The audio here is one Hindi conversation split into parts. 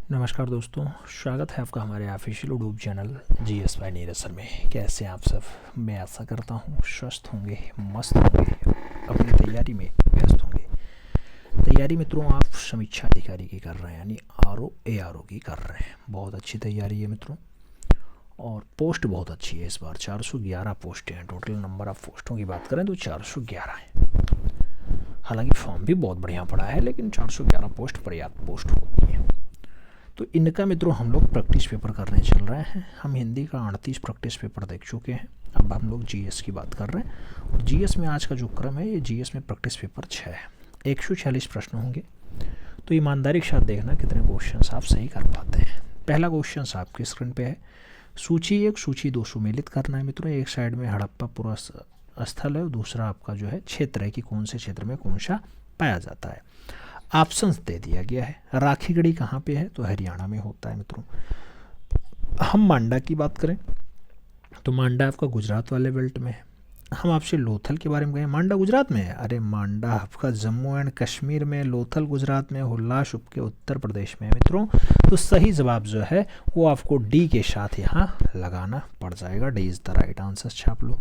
नमस्कार दोस्तों, स्वागत है आपका हमारे official YouTube channel GS bye Neeraj sir में। कैसे हैं आप सब? मैं आशा करता हूँ स्वस्थ होंगे, मस्त होंगे, अपनी तैयारी में व्यस्त होंगे। तैयारी मित्रों आप समीक्षा अधिकारी की कर रहे हैं, यानी आर ओ की कर रहे हैं। बहुत अच्छी तैयारी है मित्रों, और पोस्ट बहुत अच्छी है इस बार। 411 पोस्टें हैं। टोटल नंबर ऑफ पोस्टों की बात करें तो 411 है। हालांकि फॉर्म भी बहुत बढ़िया पड़ा है, लेकिन 411 पोस्ट पर्याप्त पोस्ट होती है। तो इनका मित्रों हम लोग प्रैक्टिस पेपर करने चल रहे हैं। हम हिंदी का 38 प्रैक्टिस पेपर देख चुके हैं। अब हम लोग जीएस की बात कर रहे हैं, और जीएस में आज का जो क्रम है, ये जीएस में प्रैक्टिस पेपर 6 है। 146 प्रश्न होंगे। तो ईमानदारी के साथ देखना कितने क्वेश्चन आप सही कर पाते हैं। पहला क्वेश्चन आपकी स्क्रीन पे है। सूची 1 सूची 2 सुमेलित करना है मित्रों। एक साइड में हड़प्पा पूरा स्थल है, और दूसरा आपका जो है क्षेत्र है कि कौन से क्षेत्र में कौन सा पाया जाता है। ऑप्शंस दे दिया गया है। राखीगढ़ी कहाँ पे है? तो हरियाणा में होता है मित्रों। हम मांडा की बात करें तो मांडा आपका गुजरात वाले बेल्ट में है। हम आपसे लोथल के बारे में कहें, मांडा गुजरात में है। अरे मांडा आपका जम्मू एंड कश्मीर में, लोथल गुजरात में, हुल्लास के उत्तर प्रदेश में है मित्रों। तो सही जवाब जो है वो आपको डी के साथ यहाँ लगाना पड़ जाएगा। D is the right answer, छाप लो।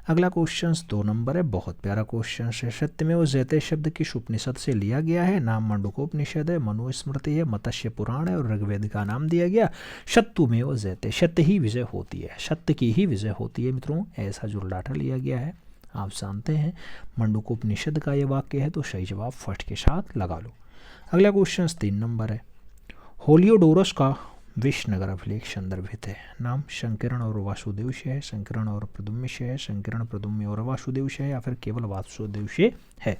अगला क्वेश्चन 2 नंबर है। बहुत प्यारा क्वेश्चन है। सत्यमेव जयते शब्द किस उपनिषद से लिया गया है? नाम मांडूकोपनिषद है, मनुस्मृति है, मत्स्य पुराण है, और ऋग्वेद का नाम दिया गया सत्यमेव जयते। सत्य ही विजय होती है, सत्य की ही विजय होती है मित्रों, ऐसा जो डाटा लिया गया है आप जानते हैं। मांडूकोपनिषद का ये वाक्य है, तो सही जवाब फर्स्ट के साथ लगा लो। अगला क्वेश्चन 3 नंबर है। होलियोडोरस का विश्वनगर अभिलेख संदर्भित है। नाम संकीर्ण और वासुदेव से है, संकीर्ण और प्रदुम्न से है, संकीर्ण प्रदुम्न और वासुदेव से है, या फिर केवल वासुदेव से है।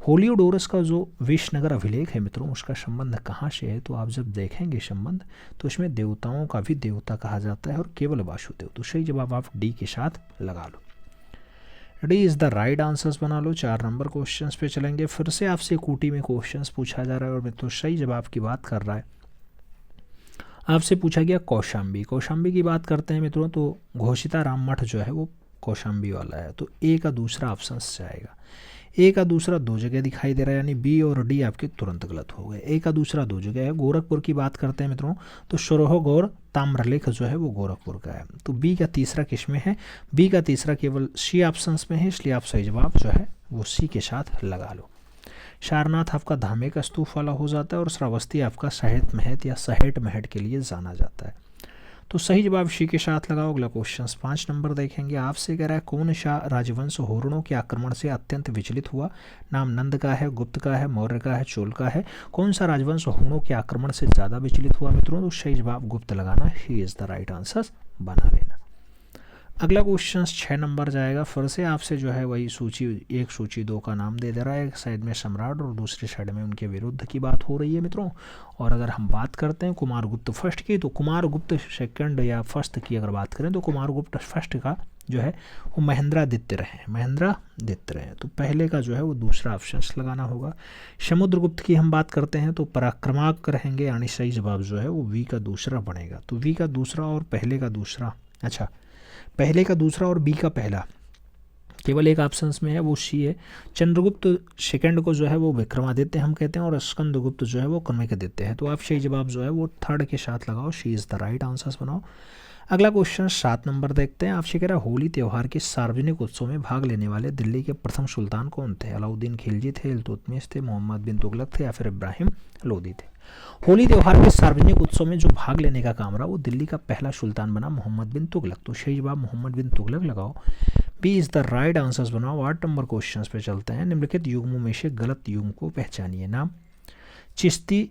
होलियोडोरस का जो विश्वनगर अभिलेख है मित्रों, उसका संबंध कहाँ से है? तो आप जब देखेंगे संबंध, तो इसमें देवताओं का भी देवता कहा जाता है, और केवल वासुदेव। तो सही जवाब आप डी के साथ लगा लो। D is the right answers बना लो। 4 नंबर क्वेश्चन पे चलेंगे। फिर से आपसे कोटि में क्वेश्चन पूछा जा रहा है, और मित्रों सही जवाब की बात कर रहा है। आपसे पूछा गया कौशाम्बी। कौशाम्बी की बात करते हैं मित्रों, तो घोषिताराम मठ जो है वो कौशाम्बी वाला है। तो ए का दूसरा ऑप्शन से आएगा। ए का दूसरा 2 जगह दिखाई दे रहा है, यानी बी और डी आपके तुरंत गलत हो गए। ए का दूसरा 2 जगह है। गोरखपुर की बात करते हैं मित्रों, तो सरोह ताम्रलेख जो है वो गोरखपुर का है। तो बी का तीसरा किस में है? बी का तीसरा केवल सी ऑप्शन में है, इसलिए आप सही जवाब जो है वो सी के साथ लगा लो। सारनाथ आपका धार्मिक स्तूप वाला हो जाता है, और श्रावस्ती आपका सहेत महत या सहेट महट के लिए जाना जाता है। तो सही जवाब सी के साथ लगाओ। अगला क्वेश्चन 5 नंबर देखेंगे। आपसे कह रहा है कौन सा राजवंश होरणों के आक्रमण से अत्यंत विचलित हुआ? नाम नंद का है, गुप्त का है, मौर्य का है, चोल का है। कौन सा राजवंश होरणों के आक्रमण से ज़्यादा विचलित हुआ मित्रों? तो सही जवाब गुप्त लगाना, he is the right answer बना लेना। अगला क्वेश्चन 6 नंबर जाएगा। फिर से आपसे जो है वही सूची 1 सूची 2 का नाम दे रहा है। एक साइड में सम्राट और दूसरी साइड में उनके विरुद्ध की बात हो रही है मित्रों। और अगर हम बात करते हैं कुमारगुप्त फर्स्ट की, तो कुमारगुप्त सेकंड या फर्स्ट की अगर बात करें, तो कुमारगुप्त फर्स्ट का जो है वो महेंद्रादित्य रहे, महेंद्रादित्य रहे। तो पहले का जो है वो दूसरा ऑप्शन लगाना होगा। समुद्रगुप्त की हम बात करते हैं तो पराक्रमाक रहेंगे, यानी सही जवाब जो है वो वी का दूसरा बनेगा। तो वी का दूसरा और पहले का दूसरा, अच्छा पहले का दूसरा और बी का पहला केवल एक ऑप्शन में है, वो सी है। चंद्रगुप्त सेकंड को जो है वो विक्रमादित्य हम कहते हैं, और स्कंदगुप्त जो है वो क्रमिकादित्य है। तो आप सही जवाब जो है वो थर्ड के साथ लगाओ, सी इज द राइट आंसर्स बनाओ। अगला क्वेश्चन 7 नंबर देखते हैं। आपसे कह रहा है होली त्यौहार के सार्वजनिक उत्सव में भाग लेने वाले दिल्ली के प्रथम सुल्तान कौन थे? अलाउद्दीन खिलजी थे, इल्तुतमिश थे, मोहम्मद बिन तुगलक थे, या फिर इब्राहिम लोदी थे। होली त्यौहार के सार्वजनिक उत्सव में जो भाग लेने का काम रहा, वो दिल्ली का पहला सुल्तान बना मोहम्मद बिन तुगलक। तो सही जवाब मोहम्मद बिन तुगलक लगाओ, B is the right answers बनाओ। 8 नंबर क्वेश्चन पे चलते हैं। निम्नलिखित युग्मों में से गलत युग्म को पहचानिए। नाम चिश्ती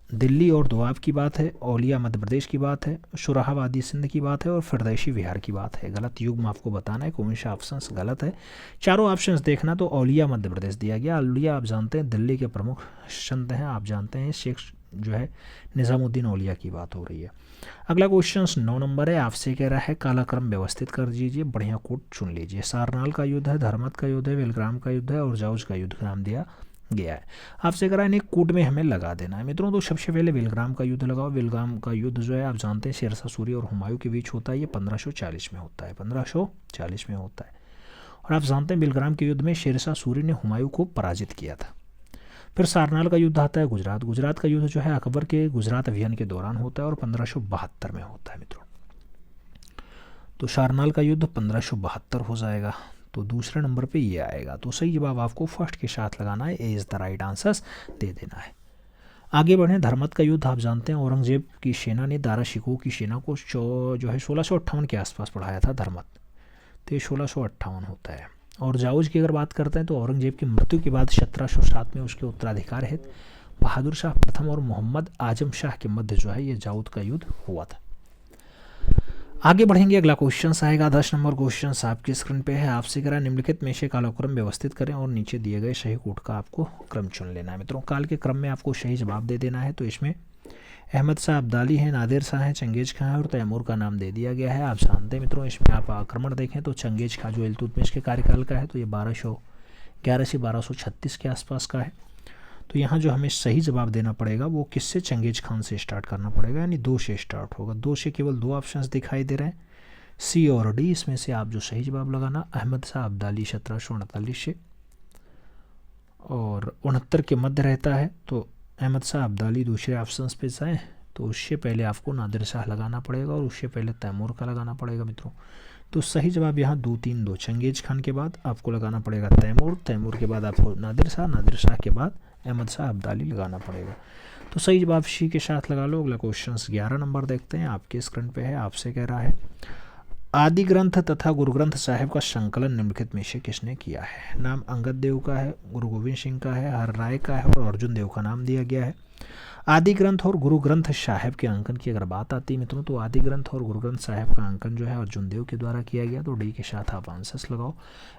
दिल्ली और दोआब की बात है, औलिया मध्य प्रदेश की बात है, शुराहाबादी सिंध की बात है, और फिरदैशी बिहार की बात है। गलत युग्म आपको बताना है कौन सा ऑप्शन गलत है। चारों ऑप्शंस देखना, तो औलिया मध्य प्रदेश दिया गया। औलिया आप जानते हैं दिल्ली के प्रमुख संत हैं, आप जानते हैं शेख जो है निज़ामुद्दीन औलिया की बात हो रही है। अगला क्वेश्चन 9 नंबर है। आपसे कह रहा है कालाक्रम व्यवस्थित कर दीजिए, बढ़िया कोट चुन लीजिए। सारनाल का युद्ध है, धर्मत का युद्ध है, बेलग्राम का युद्ध है, और जाउज का युद्ध का नाम दिया गया है। आपसे कह रहा है कोट में हमें लगा देना है मित्रों। तो सबसे पहले बेलग्राम का युद्ध लगाओ। बेलग्राम का युद्ध जो है आप जानते हैं शेरशाह सूरी और हुमायूं के बीच होता है। ये 1540 में होता है, 1540 में होता है। और आप जानते हैं बेलग्राम के युद्ध में शेरशाह सूरी ने हुमायूं को पराजित किया था। फिर सारनाल का युद्ध आता है गुजरात। गुजरात का युद्ध जो है अकबर के गुजरात अभियान के दौरान होता है और 1572 में होता है मित्रों। तो सारनाल का युद्ध 1572 हो जाएगा। तो दूसरे नंबर पे ये आएगा। तो सही जवाब आपको फर्स्ट के साथ लगाना है, A is the right answer दे देना है। आगे बढ़ें। धर्मत का युद्ध आप जानते हैं, औरंगजेब की सेना ने दारा शिकोह की सेना को जो है 1658 के आसपास बढ़ाया था धर्मत। तो ये 1658 होता है। और जाऊज की अगर बात करते हैं तो औरंगजेब की मृत्यु के बाद 1707 में उसके उत्तराधिकार हेतु बहादुर शाह प्रथम और मोहम्मद आजम शाह के मध्य जो है ये जाऊद का युद्ध हुआ था। आगे बढ़ेंगे। अगला क्वेश्चन आएगा 10 नंबर क्वेश्चन आपकी स्क्रीन पे है। आपसे कह रहा है निम्नलिखित में से कालक्रम व्यवस्थित करें और नीचे दिए गए सही कोड का आपको क्रम चुन लेना है। मित्रों काल के क्रम में आपको सही जवाब दे देना है। तो इसमें अहमद शाह अब्दाली है, नादिर शाह है, चंगेज खां है और तैमूर का नाम दे दिया गया है। आप जानते हैं मित्रों इसमें आप आक्रमण देखें तो चंगेज खां जो इल्तुतमिश के कार्यकाल का है तो ये 1211 से 1236 के आसपास का है। तो यहाँ जो हमें सही जवाब देना पड़ेगा वो किससे, चंगेज खान से स्टार्ट करना पड़ेगा, यानी 2 से स्टार्ट होगा। 2 से केवल 2 ऑप्शंस दिखाई दे रहे हैं, सी और डी। इसमें से आप जो सही जवाब लगाना अहमद शाह अब्दाली 1748 से और 69 के मध्य रहता है। तो अहमद शाह अब्दाली दूसरे ऑप्शन पे जाएँ तो उससे पहले आपको नादिर शाह लगाना पड़ेगा और उससे पहले तैमूर का लगाना पड़ेगा मित्रों। तो सही जवाब यहाँ 2 3 2 चंगेज खान के बाद आपको लगाना पड़ेगा तैमूर, तैमूर के बाद आपको नादिर शाह के बाद अहमद शाह अब्दाली लगाना पड़ेगा। तो सही जवाब सी के साथ लगा लो। अगला क्वेश्चन 11 नंबर देखते हैं, आपके स्क्रीन पे है। आपसे कह रहा है आदि ग्रंथ तथा गुरु ग्रंथ साहिब का संकलन निम्नलिखित में से किसने किया है। नाम अंगद देव का है, गुरु गोविंद सिंह का है, हर राय का है और अर्जुन देव का नाम दिया गया है। आदि ग्रंथ और गुरु ग्रंथ साहिब के अंकन की अगर बात आती है मित्रों तो आदि ग्रंथ और गुरु ग्रंथ साहिब का अंकन जो है अर्जुन देव के द्वारा किया गया। तो डी के साथ आप आंसर्स लगाओ।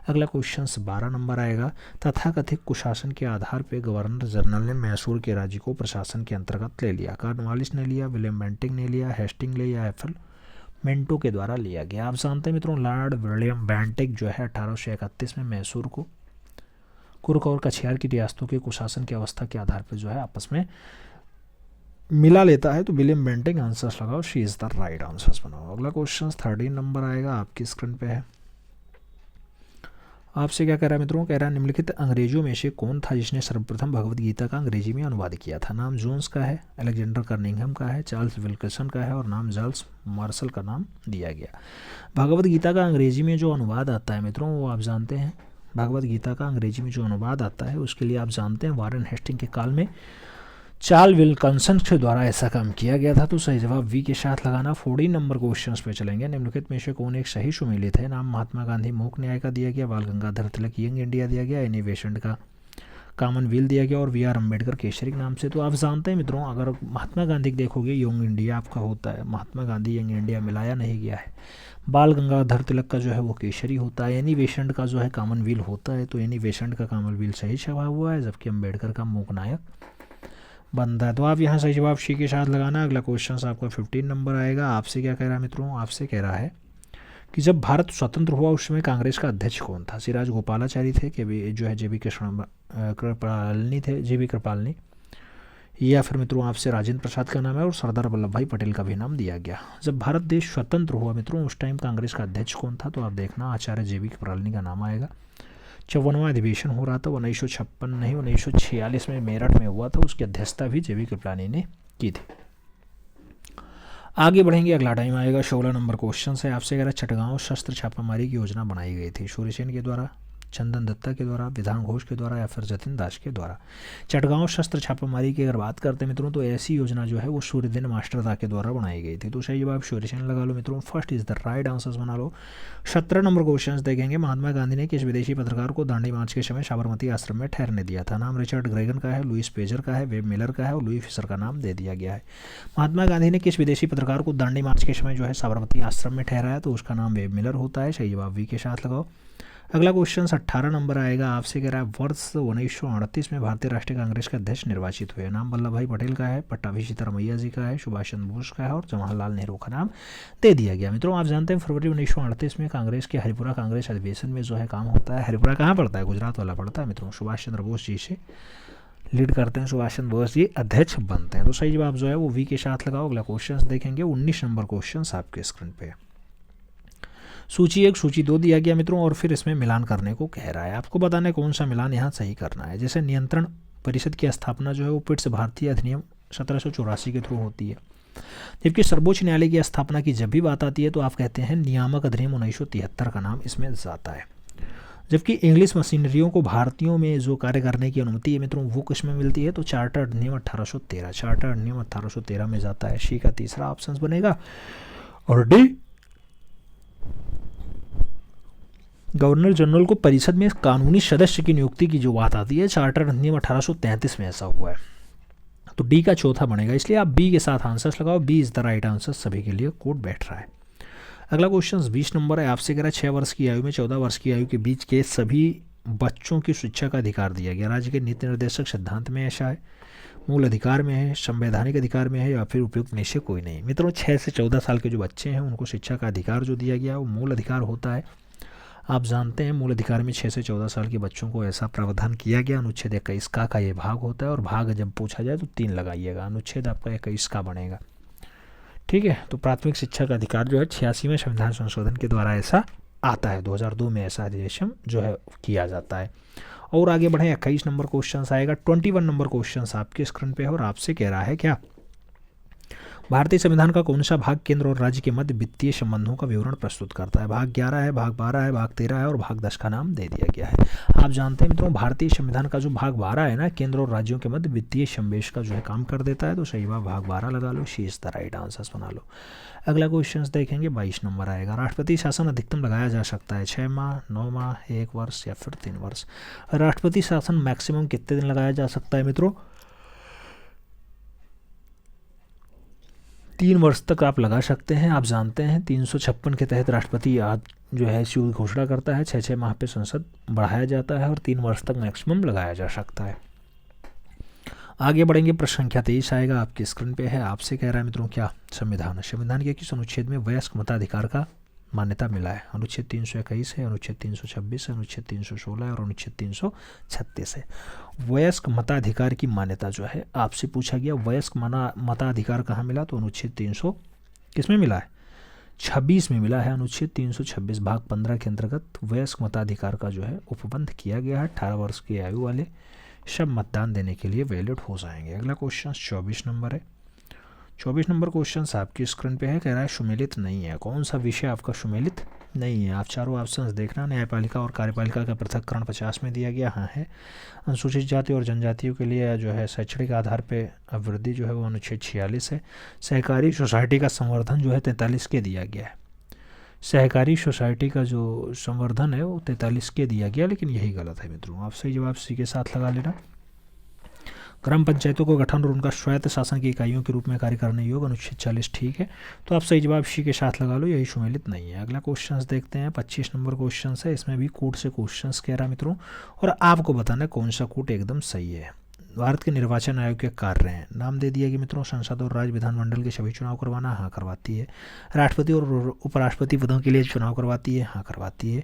अगला क्वेश्चन 12 नंबर आएगा। तथाकथित कुशासन के आधार पर गवर्नर जनरल ने मैसूर के राज्य को प्रशासन के अंतर्गत ले लिया। कॉर्नवालिस ने लिया, विलियम बेंटिंग ने लिया, हेस्टिंग ले या एफएल मेंटो के द्वारा लिया गया। आप जानते हैं मित्रों लॉर्ड विलियम बेंटिक जो है 1831 में मैसूर को कुर्क और कछियार की रियासतों के कुशासन की अवस्था के आधार पर जो है आपस में मिला लेता है। तो विलियम बेंटिक आंसर्स लगाओ, she is the right answers बनाओ। अगला क्वेश्चन 13 नंबर आएगा, आपकी स्क्रीन पे है। आपसे क्या कह रहा है मित्रों, कह रहा है निम्नलिखित अंग्रेजों में से कौन था जिसने सर्वप्रथम भगवद गीता का अंग्रेजी में अनुवाद किया था। नाम जोन्स का है, अलेक्जेंडर कर्निंघम का है, चार्ल्स विल्किंसन का है और नाम चार्ल्स मार्शल का नाम दिया गया। भगवद गीता का अंग्रेजी में जो अनुवाद आता है मित्रों वो आप जानते हैं, भगवद गीता का अंग्रेजी में जो अनुवाद आता है उसके लिए आप जानते हैं वारेन हेस्टिंग के काल में चार्ल्स विल्किंसन के द्वारा ऐसा काम किया गया था। तो सही जवाब वी के साथ लगाना। 14 नंबर क्वेश्चन पे चलेंगे। निम्नलिखित में से कौन एक सही सुमेलित है। नाम महात्मा गांधी मूक न्याय का दिया गया, बाल गंगाधर तिलक यंग इंडिया दिया गया, एनी बेसेंट का कॉमनवेल्थ दिया गया और वी आर अम्बेडकर केसरी नाम से। तो आप जानते हैं मित्रों अगर महात्मा गांधी देखोगे यंग इंडिया आपका होता है, महात्मा गांधी यंग इंडिया मिलाया नहीं गया है। बाल गंगाधर तिलक का जो है वो केसरी होता है, एनी बेसेंट का जो है कॉमनवेल्थ होता है। तो एनी बेसेंट का कॉमनवेल्थ सही छपा हुआ है, जबकि अम्बेडकर का मूक नायक बनता है। तो आप यहाँ सही जवाब सी के साथ लगाना। अगला क्वेश्चन आपका 15 नंबर आएगा। आपसे क्या कह रहा है मित्रों, आपसे कह रहा है कि जब भारत स्वतंत्र हुआ उस समय कांग्रेस का अध्यक्ष कौन था। सिराज गोपालाचारी थे कि जो है जेबी कृपलानी थे, जेबी कृपलानी, या फिर मित्रों आपसे राजेंद्र प्रसाद का नाम है और सरदार वल्लभ भाई पटेल का भी नाम दिया गया। जब भारत देश स्वतंत्र हुआ मित्रों उस टाइम कांग्रेस का अध्यक्ष कौन था। तो आप देखना आचार्य जेबी कृपलानी का नाम आएगा। 54वां अधिवेशन हो रहा था 1956 नहीं 1946 में मेरठ में हुआ था, उसकी अध्यक्षता भी जेबी कृपलानी ने की थी। आगे बढ़ेंगे। अगला टाइम आएगा 16 नंबर क्वेश्चन है। आपसे अगर चटगांव शस्त्र छापामारी की योजना बनाई गई थी। सूर्यसेन के द्वारा, चंदन दत्ता के द्वारा, विधान घोष के द्वारा या फिर जतिन दास के द्वारा। चटगांव शस्त्र छापामारी की अगर बात करते हैं मित्रों तो ऐसी योजना जो है वो सूर्यदेव मास्टरदा के द्वारा बनाई गई थी। तो सही जवाब सूर्यसेन लगा लो मित्रों, first is the right answers बना लो। 17 नंबर क्वेश्चन देखेंगे। महात्मा गांधी ने किस विदेशी पत्रकार को दांडी मार्च के समय साबरमती आश्रम में ठहरने दिया था। नाम रिचर्ड ग्रेगन का है, लुइस पेजर का है, वेब मिलर का है और लुई फिशर का नाम दे दिया गया है। महात्मा गांधी ने किस विदेशी पत्रकार को दांडी मार्च के समय जो है साबरमती आश्रम में ठहराया तो उसका नाम वेब मिलर होता है। सही जवाब वी के साथ लगाओ। अगला क्वेश्चन 18 नंबर आएगा। आपसे कह रहा है वर्ष 1938 में भारतीय राष्ट्रीय कांग्रेस के अध्यक्ष निर्वाचित हुए। नाम वल्लभ भाई पटेल का है, पट्टाभी सीतारामैया जी का है, सुभाष चंद्र बोस का है और जवाहरलाल नेहरू का नाम दे दिया गया। मित्रों आप जानते हैं फरवरी 1938 में कांग्रेस के हरिपुरा कांग्रेस अधिवेशन में जो है काम होता है। हरिपुरा कहाँ पड़ता है, गुजरात वाला पड़ता है मित्रों। सुभाष चंद्र बोस जी से लीड करते हैं, सुभाष चंद्र बोस जी अध्यक्ष बनते हैं। तो सही जवाब जो है वो वी के साथ लगाओ। अगला क्वेश्चन देखेंगे 19 नंबर क्वेश्चन आपके स्क्रीन पे। सूची 1 सूची 2 दिया गया मित्रों और फिर इसमें मिलान करने को कह रहा है। आपको बताना है कौन सा मिलान यहाँ सही करना है। जैसे नियंत्रण परिषद की स्थापना जो है वो पिट्स भारतीय अधिनियम 1784 के थ्रू होती है। जबकि सर्वोच्च न्यायालय की स्थापना की जब भी बात आती है तो आप कहते हैं नियामक अधिनियम 1973 का नाम इसमें जाता है। जबकि इंग्लिश मशीनरियों को भारतीयों में जो कार्य करने की अनुमति है मित्रों वो किस में मिलती है, तो चार्टर अधिनियम 1813, चार्टर अधिनियम 1813 में जाता है। सी का तीसरा ऑप्शन बनेगा। और डी, गवर्नर जनरल को परिषद में कानूनी सदस्य की नियुक्ति की जो बात आती है चार्टर अधिनियम 1833 में ऐसा हुआ है। तो डी का चौथा बनेगा, इसलिए आप बी के साथ आंसर्स लगाओ। B is the right answer, सभी के लिए कोड बैठ रहा है। अगला क्वेश्चन 20 नंबर है, आपसे कह रहा है 6 वर्ष की आयु में 14 वर्ष की आयु के बीच के सभी बच्चों की शिक्षा का अधिकार दिया गया। राज्य के नीति निर्देशक सिद्धांत में ऐसा है, मूल अधिकार में है, संवैधानिक अधिकार में है, या फिर उपयुक्त में से कोई नहीं। मित्रों 6 से 14 साल के जो बच्चे हैं उनको शिक्षा का अधिकार जो दिया गया वो मूल अधिकार होता है। आप जानते हैं मूल अधिकार में 6 से 14 साल के बच्चों को ऐसा प्रावधान किया गया। अनुच्छेद 21 का ये भाग होता है, और भाग जब पूछा जाए तो 3 लगाइएगा। अनुच्छेद आपका 21 का बनेगा, ठीक है। तो प्राथमिक शिक्षा का अधिकार जो है 86वें संविधान संशोधन के द्वारा ऐसा आता है। 2002 में ऐसा अधिवेशन जो है किया जाता है। और आगे बढ़े, 21 नंबर क्वेश्चन आएगा। 21 नंबर क्वेश्चन आपके स्क्रीन पे है और आपसे कह रहा है क्या, भारतीय संविधान का कौन सा भाग केंद्र और राज्य के मध्य वित्तीय संबंधों का विवरण प्रस्तुत करता है। भाग 11 है, भाग 12 है, भाग 13 है और भाग 10 का नाम दे दिया गया है। आप जानते हैं मित्रों भारतीय संविधान का जो भाग 12 है ना, केंद्र और राज्यों के मध्य वित्तीय संवेश का जो है काम कर देता है। तो सही बात भाग 12 लगा लो, C is the right answer बना लो। अगला क्वेश्चन देखेंगे, 22 नंबर आएगा। राष्ट्रपति शासन अधिकतम लगाया जा सकता है 6 माह, 9 माह, 1 वर्ष या फिर 3 वर्ष। राष्ट्रपति शासन मैक्सिमम कितने दिन लगाया जा सकता है मित्रों? 3 वर्ष तक आप लगा सकते हैं। आप जानते हैं 356 के तहत राष्ट्रपति जो है इसकी घोषणा करता है। 6 माह पे संसद बढ़ाया जाता है और 3 वर्ष तक मैक्सिमम लगाया जा सकता है। आगे बढ़ेंगे, प्रश्न संख्या 23 आएगा, आपकी स्क्रीन पे है। आपसे कह रहा है मित्रों क्या, संविधान के किस अनुच्छेद में वयस्क मताधिकार का मान्यता मिला है? अनुच्छेद 321 है, अनुच्छेद 326 है, अनुच्छेद 316 है और अनुच्छेद 336 है। वयस्क मताधिकार की मान्यता जो है आपसे पूछा गया, वयस्क मताधिकार कहाँ मिला? तो अनुच्छेद 300 किसमें मिला है? 26 में मिला है। अनुच्छेद 326 भाग 15 के अंतर्गत वयस्क मताधिकार का जो है उपबंध किया गया है। 18 वर्ष की आयु वाले सब मतदान देने के लिए वैलिड हो जाएंगे। अगला क्वेश्चन 24 नंबर है। 24 नंबर क्वेश्चन आपकी स्क्रीन पे है, कह रहा है सुमेलित नहीं है। कौन सा विषय आपका सुमेलित नहीं है? आप चारों ऑप्शंस देखना। न्यायपालिका और कार्यपालिका का पृथक्करण 50 में दिया गया, हाँ है। अनुसूचित जाति और जनजातियों के लिए जो है शैक्षणिक आधार पे अभिवृद्धि जो है वो अनुच्छेद 46 है। सहकारी सोसाइटी का संवर्धन जो है 43 के दिया गया है। सहकारी सोसाइटी का जो संवर्धन है वो 43 के दिया गया, लेकिन यही गलत है मित्रों। आप सही जवाब सी के साथ लगा लेना। ग्राम पंचायतों को गठन और उनका स्वायत्त शासन की इकाइयों के रूप में कार्य करने योग्य, अनुच्छेद 40 ठीक है। तो आप सही जवाब सी के साथ लगा लो, यही सुमेलित नहीं है। अगला क्वेश्चन देखते हैं, 25 नंबर क्वेश्चन है। इसमें भी कोड से क्वेश्चन कह रहा है मित्रों, और आपको बताना कौन सा कोड एकदम सही है। भारत के निर्वाचन आयोग के कार्य हैं, नाम दे दिया कि मित्रों संसद और राज्य विधानमंडल के सभी चुनाव करवाना, हाँ करवाती है। राष्ट्रपति और उपराष्ट्रपति पदों के लिए चुनाव करवाती है, हाँ करवाती है।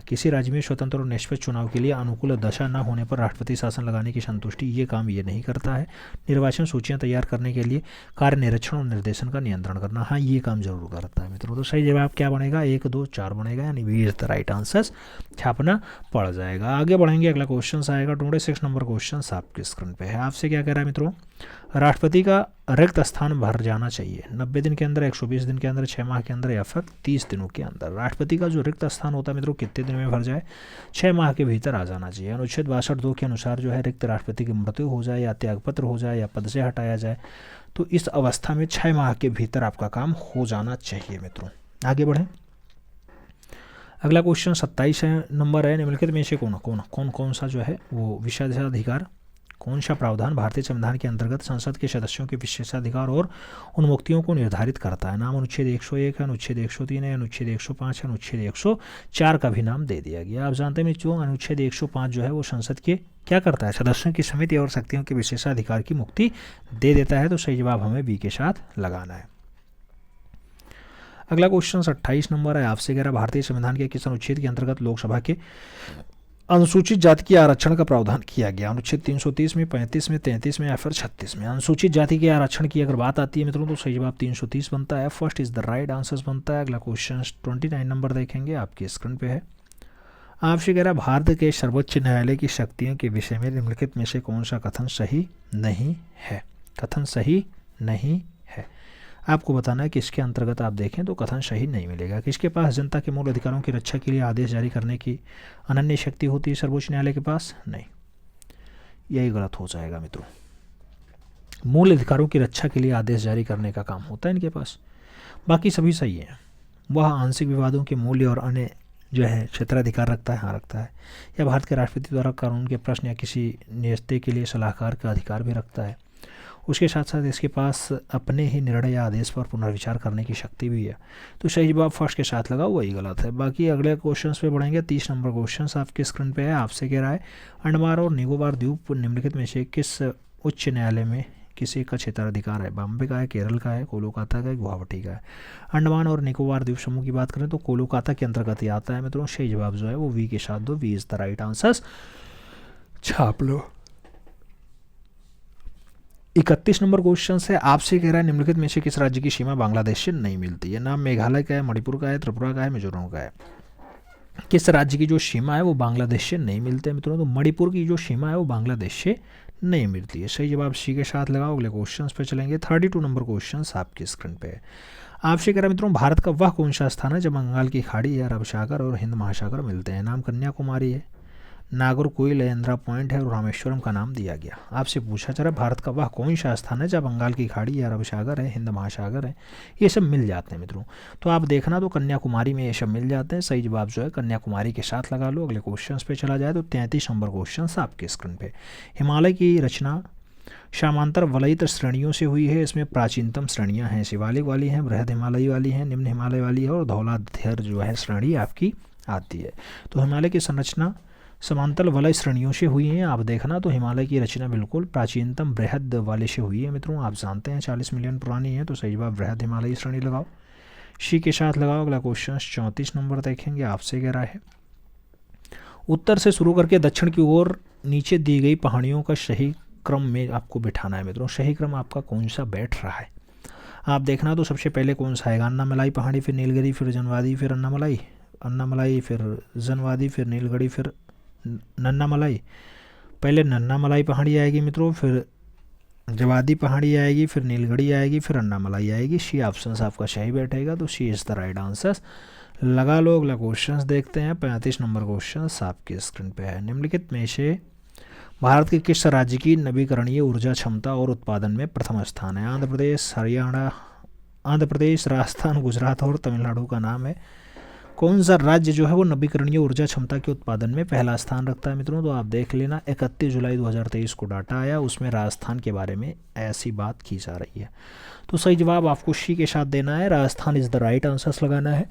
किसी राज्य में स्वतंत्र और निष्पक्ष चुनाव के लिए अनुकूल दशा न होने पर राष्ट्रपति शासन लगाने की संतुष्टि, ये काम ये नहीं करता है। निर्वाचन सूचियां तैयार करने के लिए कार्य निरीक्षण और निर्देशन का नियंत्रण करना, हाँ ये काम जरूर करता है मित्रों। तो सही जवाब क्या बनेगा? 1, 2, 4 बनेगा, यानी B is the right answer छापना पड़ जाएगा। आगे बढ़ेंगे, अगला क्वेश्चन आएगा 26 नंबर क्वेश्चन आपके स्क्रीन पे है। आपसे क्या कह रहा है मित्रों, राष्ट्रपति का रिक्त स्थान भर जाना चाहिए 90 दिन के अंदर, 120 दिन के अंदर, 6 माह के अंदर या फिर 30 दिनों के अंदर। राष्ट्रपति का जो रिक्त स्थान होता है मित्रों कितने दिन में भर जाए? 6 माह के भीतर आ जाना चाहिए। अनुच्छेद 62(2) के अनुसार जो है रिक्त राष्ट्रपति की मृत्यु हो जाए या त्यागपत्र हो जाए या पद से हटाया जाए, तो इस अवस्था में 6 माह के भीतर आपका काम हो जाना चाहिए मित्रों। आगे बढ़ें, अगला क्वेश्चन 27 नंबर है। निम्नलिखित में से कौन सा जो है वो विशेषाधिकार, कौन सा प्रावधान भारतीय संविधान के अंतर्गत संसद के सदस्यों के विशेषाधिकार और उन्मुक्तियों को निर्धारित करता है? नाम अनुच्छेद 101 है, अनुच्छेद 103 है, अनुच्छेद 105 है, अनुच्छेद 104 का भी नाम दे दिया गया। आप जानते हैं जो अनुच्छेद 105 जो है वो संसद के क्या करता है? सदस्यों की समिति और शक्तियों के विशेषाधिकार की मुक्ति दे देता है। तो सही जवाब हमें बी के साथ लगाना है। अगला क्वेश्चन 28 नंबर है। आपसे कह रहा भारतीय संविधान के किस अनुच्छेद के अंतर्गत लोकसभा के अनुसूचित जाति के आरक्षण का प्रावधान किया गया? अनुच्छेद 330 में, 35 में, 33 में या फिर 36 में। अनुसूचित जाति के आरक्षण की अगर बात आती है मित्रों तो सही जवाब 330 बनता है। First is the right answer बनता है। अगला क्वेश्चन 29 नंबर देखेंगे, आपकी स्क्रीन पे है। आपसे कह रहा है भारत के सर्वोच्च न्यायालय की शक्तियों के विषय में निम्नलिखित में से कौन सा कथन सही नहीं है। कथन सही नहीं है, आपको बताना है कि इसके अंतर्गत आप देखें तो कथन सही नहीं मिलेगा। किसके पास जनता के मूल अधिकारों की रक्षा के लिए आदेश जारी करने की अनन्य शक्ति होती है सर्वोच्च न्यायालय के पास? नहीं, यही गलत हो जाएगा मित्रों। मूल अधिकारों की रक्षा के लिए आदेश जारी करने का काम होता है इनके पास, बाकी सभी सही है। वह आंशिक विवादों के मूल्य और अन्य जो है क्षेत्राधिकार रखता है, हाँ रखता है। या भारत के राष्ट्रपति द्वारा कानून के प्रश्न या किसी नियस्ते के लिए सलाहकार का अधिकार भी रखता है। उसके साथ साथ इसके पास अपने ही निर्णय या आदेश पर पुनर्विचार करने की शक्ति भी है। तो सही जवाब फर्स्ट के साथ लगा, वही गलत है। बाकी अगले क्वेश्चन पे बढ़ेंगे। 30 नंबर क्वेश्चन आपके स्क्रीन पे है। आपसे कह रहा है अंडमान और निकोबार द्वीप निम्नलिखित में से किस उच्च न्यायालय में किसी का क्षेत्राधिकार है? बॉम्बे का है, केरल का है, कोलकाता का है, गुवाहाटी का है। अंडमान और निकोबार द्वीप समूह की बात करें तो कोलकाता के अंतर्गत ही आता है मित्रों। सही जवाब जो है वो वी के साथ दो, B is the right answer, छाप लो। 31 नंबर क्वेश्चन है। आपसे कह रहा है निम्नलिखित में से किस राज्य की सीमा बांग्लादेश से नहीं मिलती है? नाम मेघालय का है, मणिपुर का है, त्रिपुरा का है, मिजोरम का है। किस राज्य की जो सीमा है वो बांग्लादेश से नहीं मिलते हैं मित्रों? तो मणिपुर की जो सीमा है वो बांग्लादेश से नहीं मिलती है। सही जवाब सी के साथ लगाओ। अगले क्वेश्चन पे चलेंगे। 32 नंबर क्वेश्चन आपकी स्क्रीन पे है। आपसे कह रहा है मित्रों भारत का वह कौन सा स्थान है जब बंगाल की खाड़ी या अरब सागर और हिंद महासागर मिलते हैं? नाम कन्याकुमारी है, नागरकोइल है, इंदिरा पॉइंट है और रामेश्वरम का नाम दिया गया। आपसे पूछा जा रहा है भारत का वह कौन सा स्थान है जब बंगाल की खाड़ी या अरब सागर है, हिंद महासागर है, ये सब मिल जाते हैं मित्रों। तो आप देखना तो कन्याकुमारी में ये सब मिल जाते हैं। सही जवाब जो है कन्याकुमारी के साथ लगा लो। अगले क्वेश्चन पे चला जाए तो 33 नंबर क्वेश्चन आपके स्क्रीन पे। हिमालय की रचना समांतर वलयित श्रेणियों से हुई है। इसमें प्राचीनतम श्रेणियां हैं, शिवालिक वाली हैं, बृहद हिमालयी वाली हैं, निम्न हिमालय वाली है और धौलाधर जो है श्रेणी आपकी आती है। तो हिमालय की संरचना समांतर वलय श्रेणियों से हुई है। आप देखना तो हिमालय की रचना बिल्कुल प्राचीनतम बृहद वाले से हुई है मित्रों। आप जानते हैं 40 मिलियन पुरानी है। तो सही जवाब बृहद हिमालयी श्रेणी लगाओ, सी के साथ लगाओ। अगला क्वेश्चन 34 नंबर देखेंगे। आपसे कह रहा है उत्तर से शुरू करके दक्षिण की ओर नीचे दी गई पहाड़ियों का सही क्रम में आपको बिठाना है मित्रों। सही क्रम आपका कौन सा बैठ रहा है? आप देखना तो सबसे पहले कौन सा आएगा? अन्नामलाई पहाड़ी, फिर नीलगिरी, फिर जनवादी, फिर अन्नामलाई, अन्नामलाई फिर जनवादी, फिर नीलगिरी, फिर नन्नामलाई। पहले नन्नामलाई पहाड़ी आएगी मित्रों, फिर जवादी पहाड़ी आएगी, फिर नीलगिरी आएगी, फिर अन्नामलाई आएगी। सी ऑप्शन आपका सही बैठेगा। तो सी इज द राइट आंसर, लगा लो। अगला क्वेश्चन देखते हैं। 35 नंबर क्वेश्चन आपके स्क्रीन पे है। निम्नलिखित में से भारत के किस राज्य की नवीकरणीय ऊर्जा क्षमता और उत्पादन में प्रथम स्थान है? आंध्र प्रदेश, हरियाणा, आंध्र प्रदेश, राजस्थान, गुजरात और तमिलनाडु का नाम है। कौन सा राज्य जो है वो नवीकरणीय ऊर्जा क्षमता के उत्पादन में पहला स्थान रखता है मित्रों? तो आप देख लेना 31 जुलाई 2023 को डाटा आया, उसमें राजस्थान के बारे में ऐसी बात की जा रही है। तो सही जवाब आपको सी के साथ देना है, Rajasthan is the right answer लगाना है।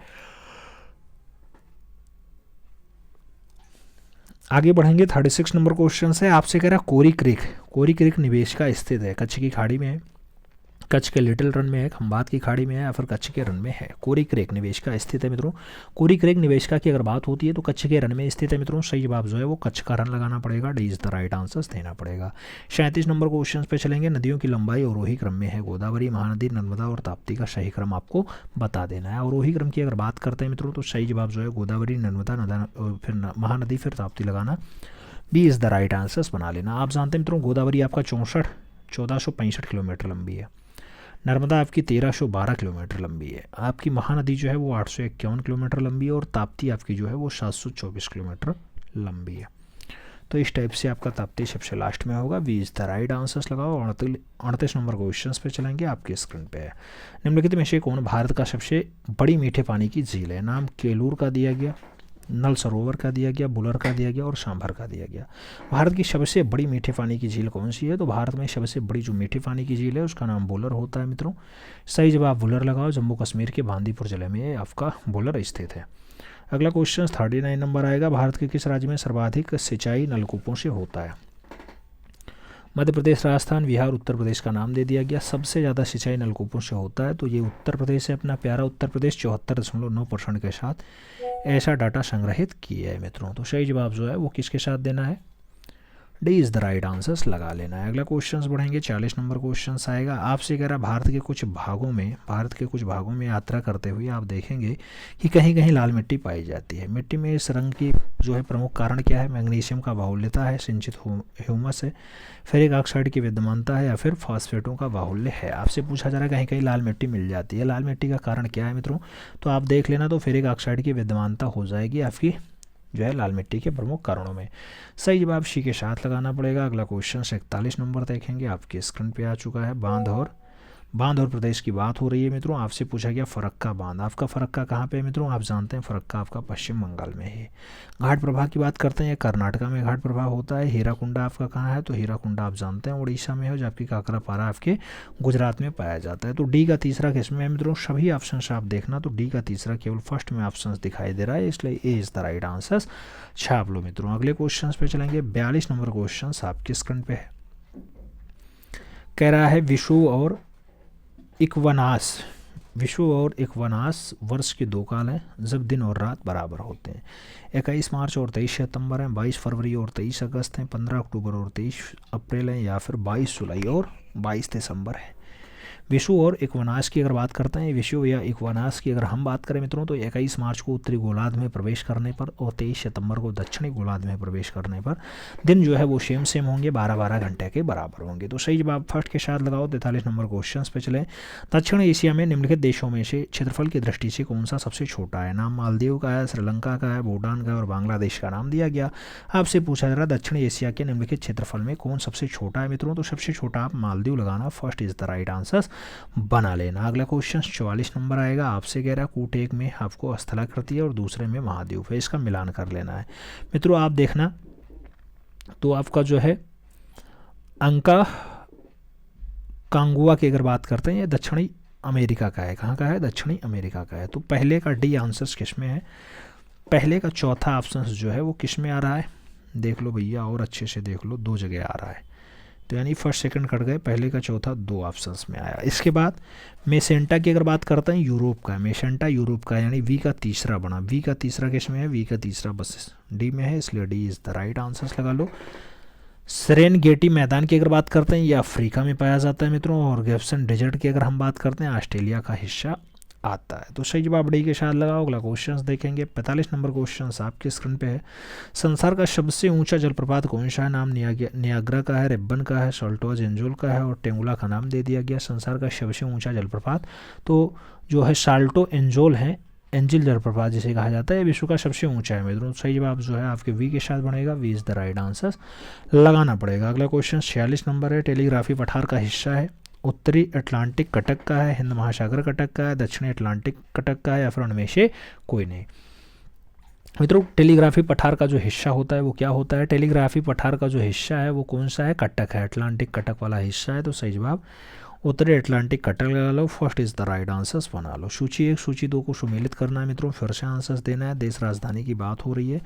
आगे बढ़ेंगे। 36 नंबर क्वेश्चन है। आपसे कह रहा है कोरी क्रीक, कोरी क्रीक निवेश का स्थित है? कच्छ की खाड़ी में है, कच्छ के लिटिल रन में है, खंबात की खाड़ी में है या फिर कच्छ के रन में है? कोरी क्रेक निवेश का स्थित है मित्रों। कोरी क्रेक निवेश का की अगर बात होती है तो कच्छ के रन में स्थित है मित्रों। सही जवाब जो है वो कच्छ का रन लगाना पड़ेगा, D is the right answer देना पड़ेगा। 37 नंबर क्वेश्चन पे चलेंगे। नदियों की लंबाई अवरोही क्रम में है? गोदावरी, महानदी, नर्मदा और ताप्ती का सही क्रम आपको बता देना है। अवरोही क्रम की अगर बात करते हैं मित्रों तो सही जवाब जो है गोदावरी, नर्मदा, फिर महानदी, फिर ताप्ती लगाना, B is the right answer बना लेना। आप जानते हैं मित्रों गोदावरी आपका 1465 किलोमीटर लंबी है, नर्मदा आपकी 1312 किलोमीटर लंबी है, आपकी महानदी जो है वो 851 किलोमीटर लंबी है और ताप्ती आपकी जो है वो 724 किलोमीटर लंबी है। तो इस टाइप से आपका ताप्ती सबसे लास्ट में होगा, B is the right answers लगाओ। 38 नंबर क्वेश्चन पे चलेंगे, आपके स्क्रीन पे है। निम्नलिखित में से कौन भारत का सबसे बड़ी मीठे पानी की झील है? नाम केलूर का दिया गया, नल सरोवर का दिया गया, बुलर का दिया गया और सांभर का दिया गया। भारत की सबसे बड़ी मीठे पानी की झील कौन सी है? तो भारत में सबसे बड़ी जो मीठे पानी की झील है उसका नाम बुलर होता है मित्रों। सही जवाब बुलर लगाओ। जम्मू कश्मीर के बांदीपुर जिले में आपका बुलर स्थित है। अगला क्वेश्चन 39 नंबर आएगा। भारत के किस राज्य में सर्वाधिक सिंचाई नलकूपों से होता है? मध्य प्रदेश, राजस्थान, बिहार, उत्तर प्रदेश का नाम दे दिया गया। सबसे ज़्यादा सिंचाई नलकूपों से होता है तो ये उत्तर प्रदेश है, अपना प्यारा उत्तर प्रदेश 74.9% के साथ ऐसा डाटा संग्रहित किया है मित्रों। तो सही जवाब जो है वो किसके साथ देना है? D is the right answers लगा लेना है। अगला क्वेश्चंस बढ़ेंगे, 40 नंबर क्वेश्चंस आएगा। आपसे कह रहा भारत के कुछ भागों में यात्रा करते हुए आप देखेंगे कि कहीं कहीं लाल मिट्टी पाई जाती है। मिट्टी में इस रंग की जो है प्रमुख कारण क्या है? मैग्नीशियम का बाहुल्यता है, सिंचित ह्यूमस है, फेरिक ऑक्साइड की विद्यमानता है, या फिर फॉस्फेटों का बाहुल्य है। आपसे पूछा जा रहा है कहीं कहीं लाल मिट्टी मिल जाती है, लाल मिट्टी का कारण क्या है मित्रों? तो आप देख लेना, तो फेरिक ऑक्साइड की विद्यमानता हो जाएगी आपकी जो है लाल मिट्टी के प्रमुख कारणों में। सही जवाब सी के साथ लगाना पड़ेगा। अगला क्वेश्चन 41 नंबर देखेंगे, आपके स्क्रीन पे आ चुका है। बांध और प्रदेश की बात हो रही है मित्रों। आपसे पूछा गया फरक्का बांध, आपका फरक्का कहाँ पे है मित्रों? आप जानते हैं फरक्का आपका पश्चिम बंगाल में है। घाट प्रभा की बात करते हैं, कर्नाटका में घाट प्रभा होता है। हीराकुंडा आपका कहाँ है? तो हीराकुंडा आप जानते हैं उड़ीसा में है, जबकि काकरापारा आपके गुजरात में पाया जाता है। तो डी का तीसरा किसमें है मित्रों? सभी ऑप्शन आप देखना, तो डी का तीसरा केवल फर्स्ट में ऑप्शन दिखाई दे रहा है, इसलिए ए इज द राइट आंसर छाप लो मित्रों। अगले क्वेश्चन पे चलेंगे, 42 नंबर क्वेश्चन आपके स्क्रीन पे है। कह रहा है विषुव और इक्वनास वर्ष के दो काल हैं जब दिन और रात बराबर होते हैं। 21 मार्च और 23 सितंबर हैं, 22 फरवरी और 23 अगस्त हैं, 15 अक्टूबर और 23 अप्रैल हैं, या फिर 22 जुलाई और 22 दिसंबर है। विषुव और इक्वनास की अगर बात करते हैं, विषुव या इक्वनास की अगर हम बात करें मित्रों, तो 21 मार्च को उत्तरी गोलार्ध में प्रवेश करने पर और 23 सितंबर को दक्षिणी गोलार्ध में प्रवेश करने पर दिन जो है वो सेम होंगे, 12-12 घंटे के बराबर होंगे। तो सही जवाब फर्स्ट के साथ लगाओ। 43 नंबर क्वेश्चन पे चले। दक्षिण एशिया में निम्नलिखित देशों में से क्षेत्रफल की दृष्टि से कौन सा सबसे छोटा है? नाम मालदीव का है, श्रीलंका का है, भूटान का है और बांग्लादेश का नाम दिया गया। आपसे पूछा जा रहा है दक्षिण एशिया के निम्नलिखित क्षेत्रफल में कौन सबसे छोटा है मित्रों? तो सबसे छोटा आप मालदीव लगाना, first is the right answer बना लेना। अगला क्वेश्चन 44 नंबर आएगा। आपसे कह रहा है कूट एक में आपको स्थलाकृति है और दूसरे में महाद्वीप है, इसका मिलान कर लेना है मित्रों। आप देखना, तो आपका जो है अंका कांगुआ की अगर बात करते हैं, ये दक्षिणी अमेरिका का है। कहाँ का है? दक्षिणी अमेरिका का है। तो पहले का डी आंसर किस में है? पहले का चौथा ऑप्शन जो है वो किस में आ रहा है? देख लो भैया, और अच्छे से देख लो, दो जगह आ रहा है। तो यानी फर्स्ट सेकंड कट गए, पहले का चौथा दो ऑप्शंस में आया। इसके बाद मेसेंटा की अगर बात करते हैं, यूरोप का है, मेसेंटा यूरोप का है, यानी वी का तीसरा बना। वी का तीसरा किस में है? वी का तीसरा बस डी में है, इसलिए D is the right answer लगा लो। सेरेनगेटी मैदान की अगर बात करते हैं, ये अफ्रीका में पाया जाता है मित्रों। और गिब्सन डेजर्ट की अगर हम बात करते हैं, ऑस्ट्रेलिया का हिस्सा आता है। तो सही जवाब डी के साथ लगाओ। अगला क्वेश्चन देखेंगे, 45 नंबर क्वेश्चन आपके स्क्रीन पे है। संसार का सबसे ऊंचा जलप्रपात कौन सा है? नाम नियाग्रा का है, रिब्बन का है, साल्टोज एंजोल का है और टेंगुला का नाम दे दिया गया। संसार का सबसे ऊंचा जलप्रपात तो जो है साल्टो एंजोल है, एंजिल जलप्रपात जिसे कहा जाता है, विश्व का सबसे ऊंचा है मित्रों। सही जवाब जो है आपके वी के साथ बनेगा, B is the right answer लगाना पड़ेगा। अगला क्वेश्चन 46 नंबर है। टेलीग्राफी पठार का हिस्सा है, उत्तरी अटलांटिक कटक का है, हिंद महासागर कटक का है, दक्षिणी अटलांटिक कटक का है, या फिर उनमें से कोई नहीं। मित्रों टेलीग्राफी पठार का जो हिस्सा होता है वो क्या होता है? टेलीग्राफी पठार का जो हिस्सा है वो कौन सा है? कटक है, अटलांटिक कटक वाला हिस्सा है। तो सही जवाब उत्तरी अटलांटिक कटक लगा लो, first is the right answers बना लो। सूची 1 सूची 2 को सुमेलित करना है मित्रों, फिर से आंसर्स देना है। देश राजधानी की बात हो रही है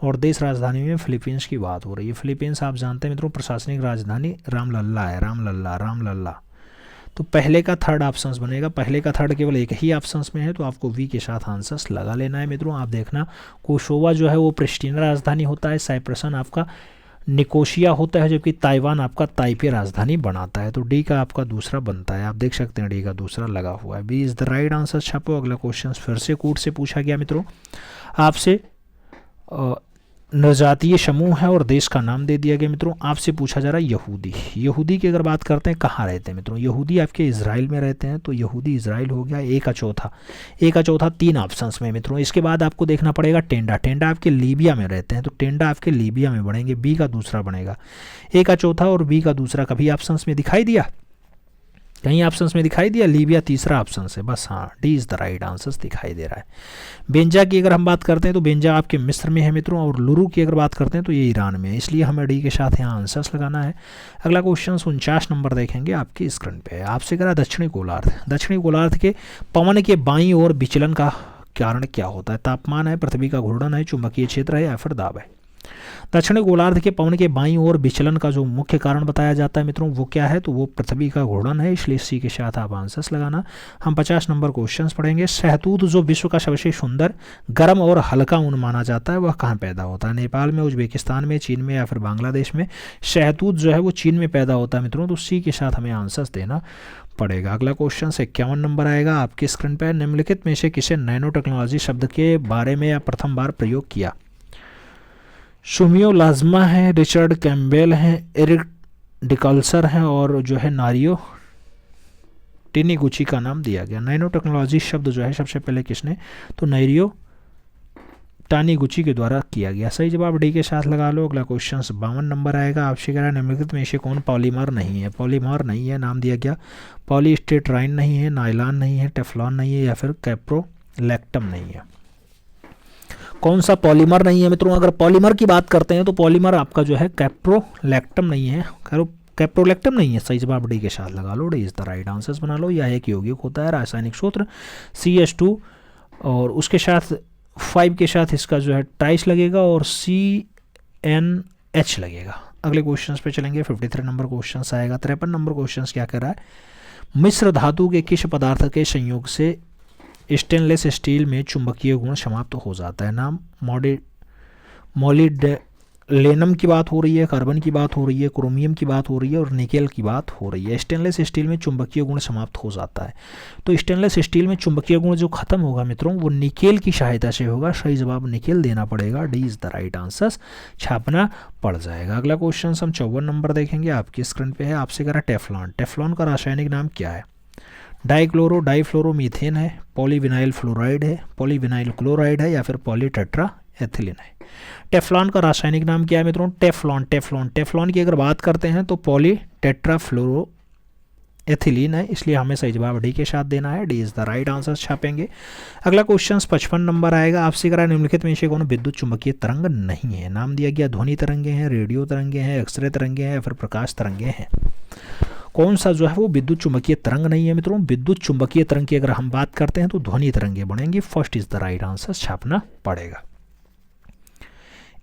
और देश राजधानी में फिलीपींस की बात हो रही है। फिलीपींस आप जानते हैं मित्रों प्रशासनिक राजधानी रामलल्ला है, रामलल्ला। तो पहले का थर्ड ऑप्शन बनेगा, पहले का थर्ड केवल एक ही ऑप्शन में है, तो आपको वी के साथ आंसर्स लगा लेना है मित्रों। आप देखना कोसोवा जो है वो प्रिस्टीना राजधानी होता है, साइप्रसन आपका निकोशिया होता है, जबकि ताइवान आपका ताइपे राजधानी बनाता है। तो डी का आपका दूसरा बनता है, आप देख सकते हैं डी का दूसरा लगा हुआ है। B is the right answer छापो। अगला क्वेश्चन फिर से कूट से पूछा गया मित्रों, आपसे नजातीय समूह है और देश का नाम दे दिया गया मित्रों। आपसे पूछा जा रहा है यहूदी। यहूदी की अगर बात करते हैं कहाँ रहते हैं मित्रों? यहूदी आपके इजराइल में रहते हैं, तो यहूदी इजराइल हो गया। ए का चौथा 3 ऑप्शंस में मित्रों। इसके बाद आपको देखना पड़ेगा टेंडा आपके लीबिया में रहते हैं, तो टेंडा आपके लीबिया में बनेंगे, बी का दूसरा बनेगा। ए का चौथा और बी का दूसरा कभी ऑप्शंस में दिखाई दिया? कहीं ऑप्शंस में दिखाई दिया? लीबिया तीसरा ऑप्शन है बस, हाँ D is the right answer दिखाई दे रहा है। बेंजा की अगर हम बात करते हैं तो बेंजा आपके मिस्र में है मित्रों, और लुरू की अगर बात करते हैं तो ये ईरान में है, इसलिए हमें डी के साथ यहाँ आंसर्स लगाना है। अगला क्वेश्चन 49 नंबर देखेंगे आपकी स्क्रीन पे। आपसे करा दक्षिणी गोलार्ध के पवन के बाईं ओर विचलन का कारण क्या होता है? तापमान है, पृथ्वी का घूर्णन है, चुंबकीय क्षेत्र है, या फिर दाब है? दक्षिणी गोलार्ध के पवन के बाईं ओर विचलन का जो मुख्य कारण बताया जाता है मित्रों वो क्या है, तो वो पृथ्वी का घूर्णन है, इसलिए सी के साथ आप आंसर्स लगाना। हम 50 नंबर क्वेश्चंस पढ़ेंगे। शहतूत जो विश्व का सबसे सुंदर, गर्म और हल्का ऊन माना जाता है वह कहाँ पैदा होता है? नेपाल में, उज्बेकिस्तान में, चीन में या फिर बांग्लादेश में? शहतूत जो है वो चीन में पैदा होता है मित्रों, तो सी के साथ हमें आंसर्स देना पड़ेगा। अगला क्वेश्चन 51 नंबर आएगा आपकी स्क्रीन पर। निम्नलिखित में से किसे नैनो टेक्नोलॉजी शब्द के बारे में या प्रथम बार प्रयोग किया? सुमियो लाजमा है, रिचर्ड कैम्बेल हैं, एरिक डिकल्सर हैं और जो है नारियो टेनीगुची का नाम दिया गया। नैनो टेक्नोलॉजी शब्द जो है सबसे पहले किसने, तो नारियो टानीगुची के द्वारा किया गया। सही जवाब डी के साथ लगा लो। अगला क्वेश्चन 52 नंबर आएगा आपसे कह रहा है निम्नलिखित में से कौन पॉलीमर नहीं है? पॉलीमर नहीं है, नाम दिया गया पॉलीस्टेटराइन नहीं है, नायलॉन नहीं है, टेफ्लॉन नहीं है या फिर कैप्रोलैक्टम नहीं है। कौन सा पॉलीमर नहीं है मित्रों? अगर पॉलीमर की बात करते हैं तो पॉलीमर आपका जो है कैप्रोलैक्टम नहीं है, कैप्रोलैक्टम नहीं है। सही जवाब डी के साथ लगा लो, D is the right answers बना लो। यह एक यौगिक होता है, रासायनिक सूत्र CH2 और उसके साथ 5 के साथ इसका जो है टाइस लगेगा और CNH लगेगा। अगले क्वेश्चन पे चलेंगे। 53 नंबर क्वेश्चन आएगा। 53 नंबर क्वेश्चन क्या कह रहा है? मिश्र धातु के किस पदार्थ के संयोग से स्टेनलेस स्टील में चुंबकीय गुण समाप्त हो जाता है? नाम मोलिब्डेनम की बात हो रही है, कार्बन की बात हो रही है, क्रोमियम की बात हो रही है और निकेल की बात हो रही है। स्टेनलेस स्टील में चुंबकीय गुण समाप्त हो जाता है, तो स्टेनलेस स्टील में चुंबकीय गुण जो खत्म होगा मित्रों वो निकेल की सहायता से होगा। सही जवाब निकेल देना पड़ेगा, D is the right answer छापना पड़ जाएगा। अगला क्वेश्चन हम 54 नंबर देखेंगे आपकी स्क्रीन पे है। आपसे कह रहा है टेफ्लॉन। टेफ्लॉन का रासायनिक नाम क्या है? डाइक्लोरो डाइफ्लोरोमीथेन है, पॉलीविनाइल फ्लोराइड है, पॉलीविनाइल क्लोराइड है या फिर पॉलीटेट्रा एथिलीन है। टेफ्लॉन का रासायनिक नाम क्या है मित्रों? टेफ्लॉन। टेफ्लॉन की अगर बात करते हैं तो पॉलीटेट्रा फ्लोरो एथिलीन है, इसलिए हमें सही जवाब डी के साथ देना है, D is the right answer छापेंगे। अगला क्वेश्चन 55 नंबर आएगा आपसे करा निम्नलिखित में से कौन विद्युत चुंबकीय तरंग नहीं है? नाम दिया गया ध्वनि तरंगे हैं, रेडियो तरंगे हैं, एक्सरे तरंगे हैं या फिर प्रकाश तरंगे हैं। कौन सा जो है वो विद्युत चुंबकीय तरंग नहीं है मित्रों? विद्युत चुंबकीय तरंग की अगर हम बात करते हैं तो ध्वनि तरंगे बनेंगी। First is the right answer छापना पड़ेगा।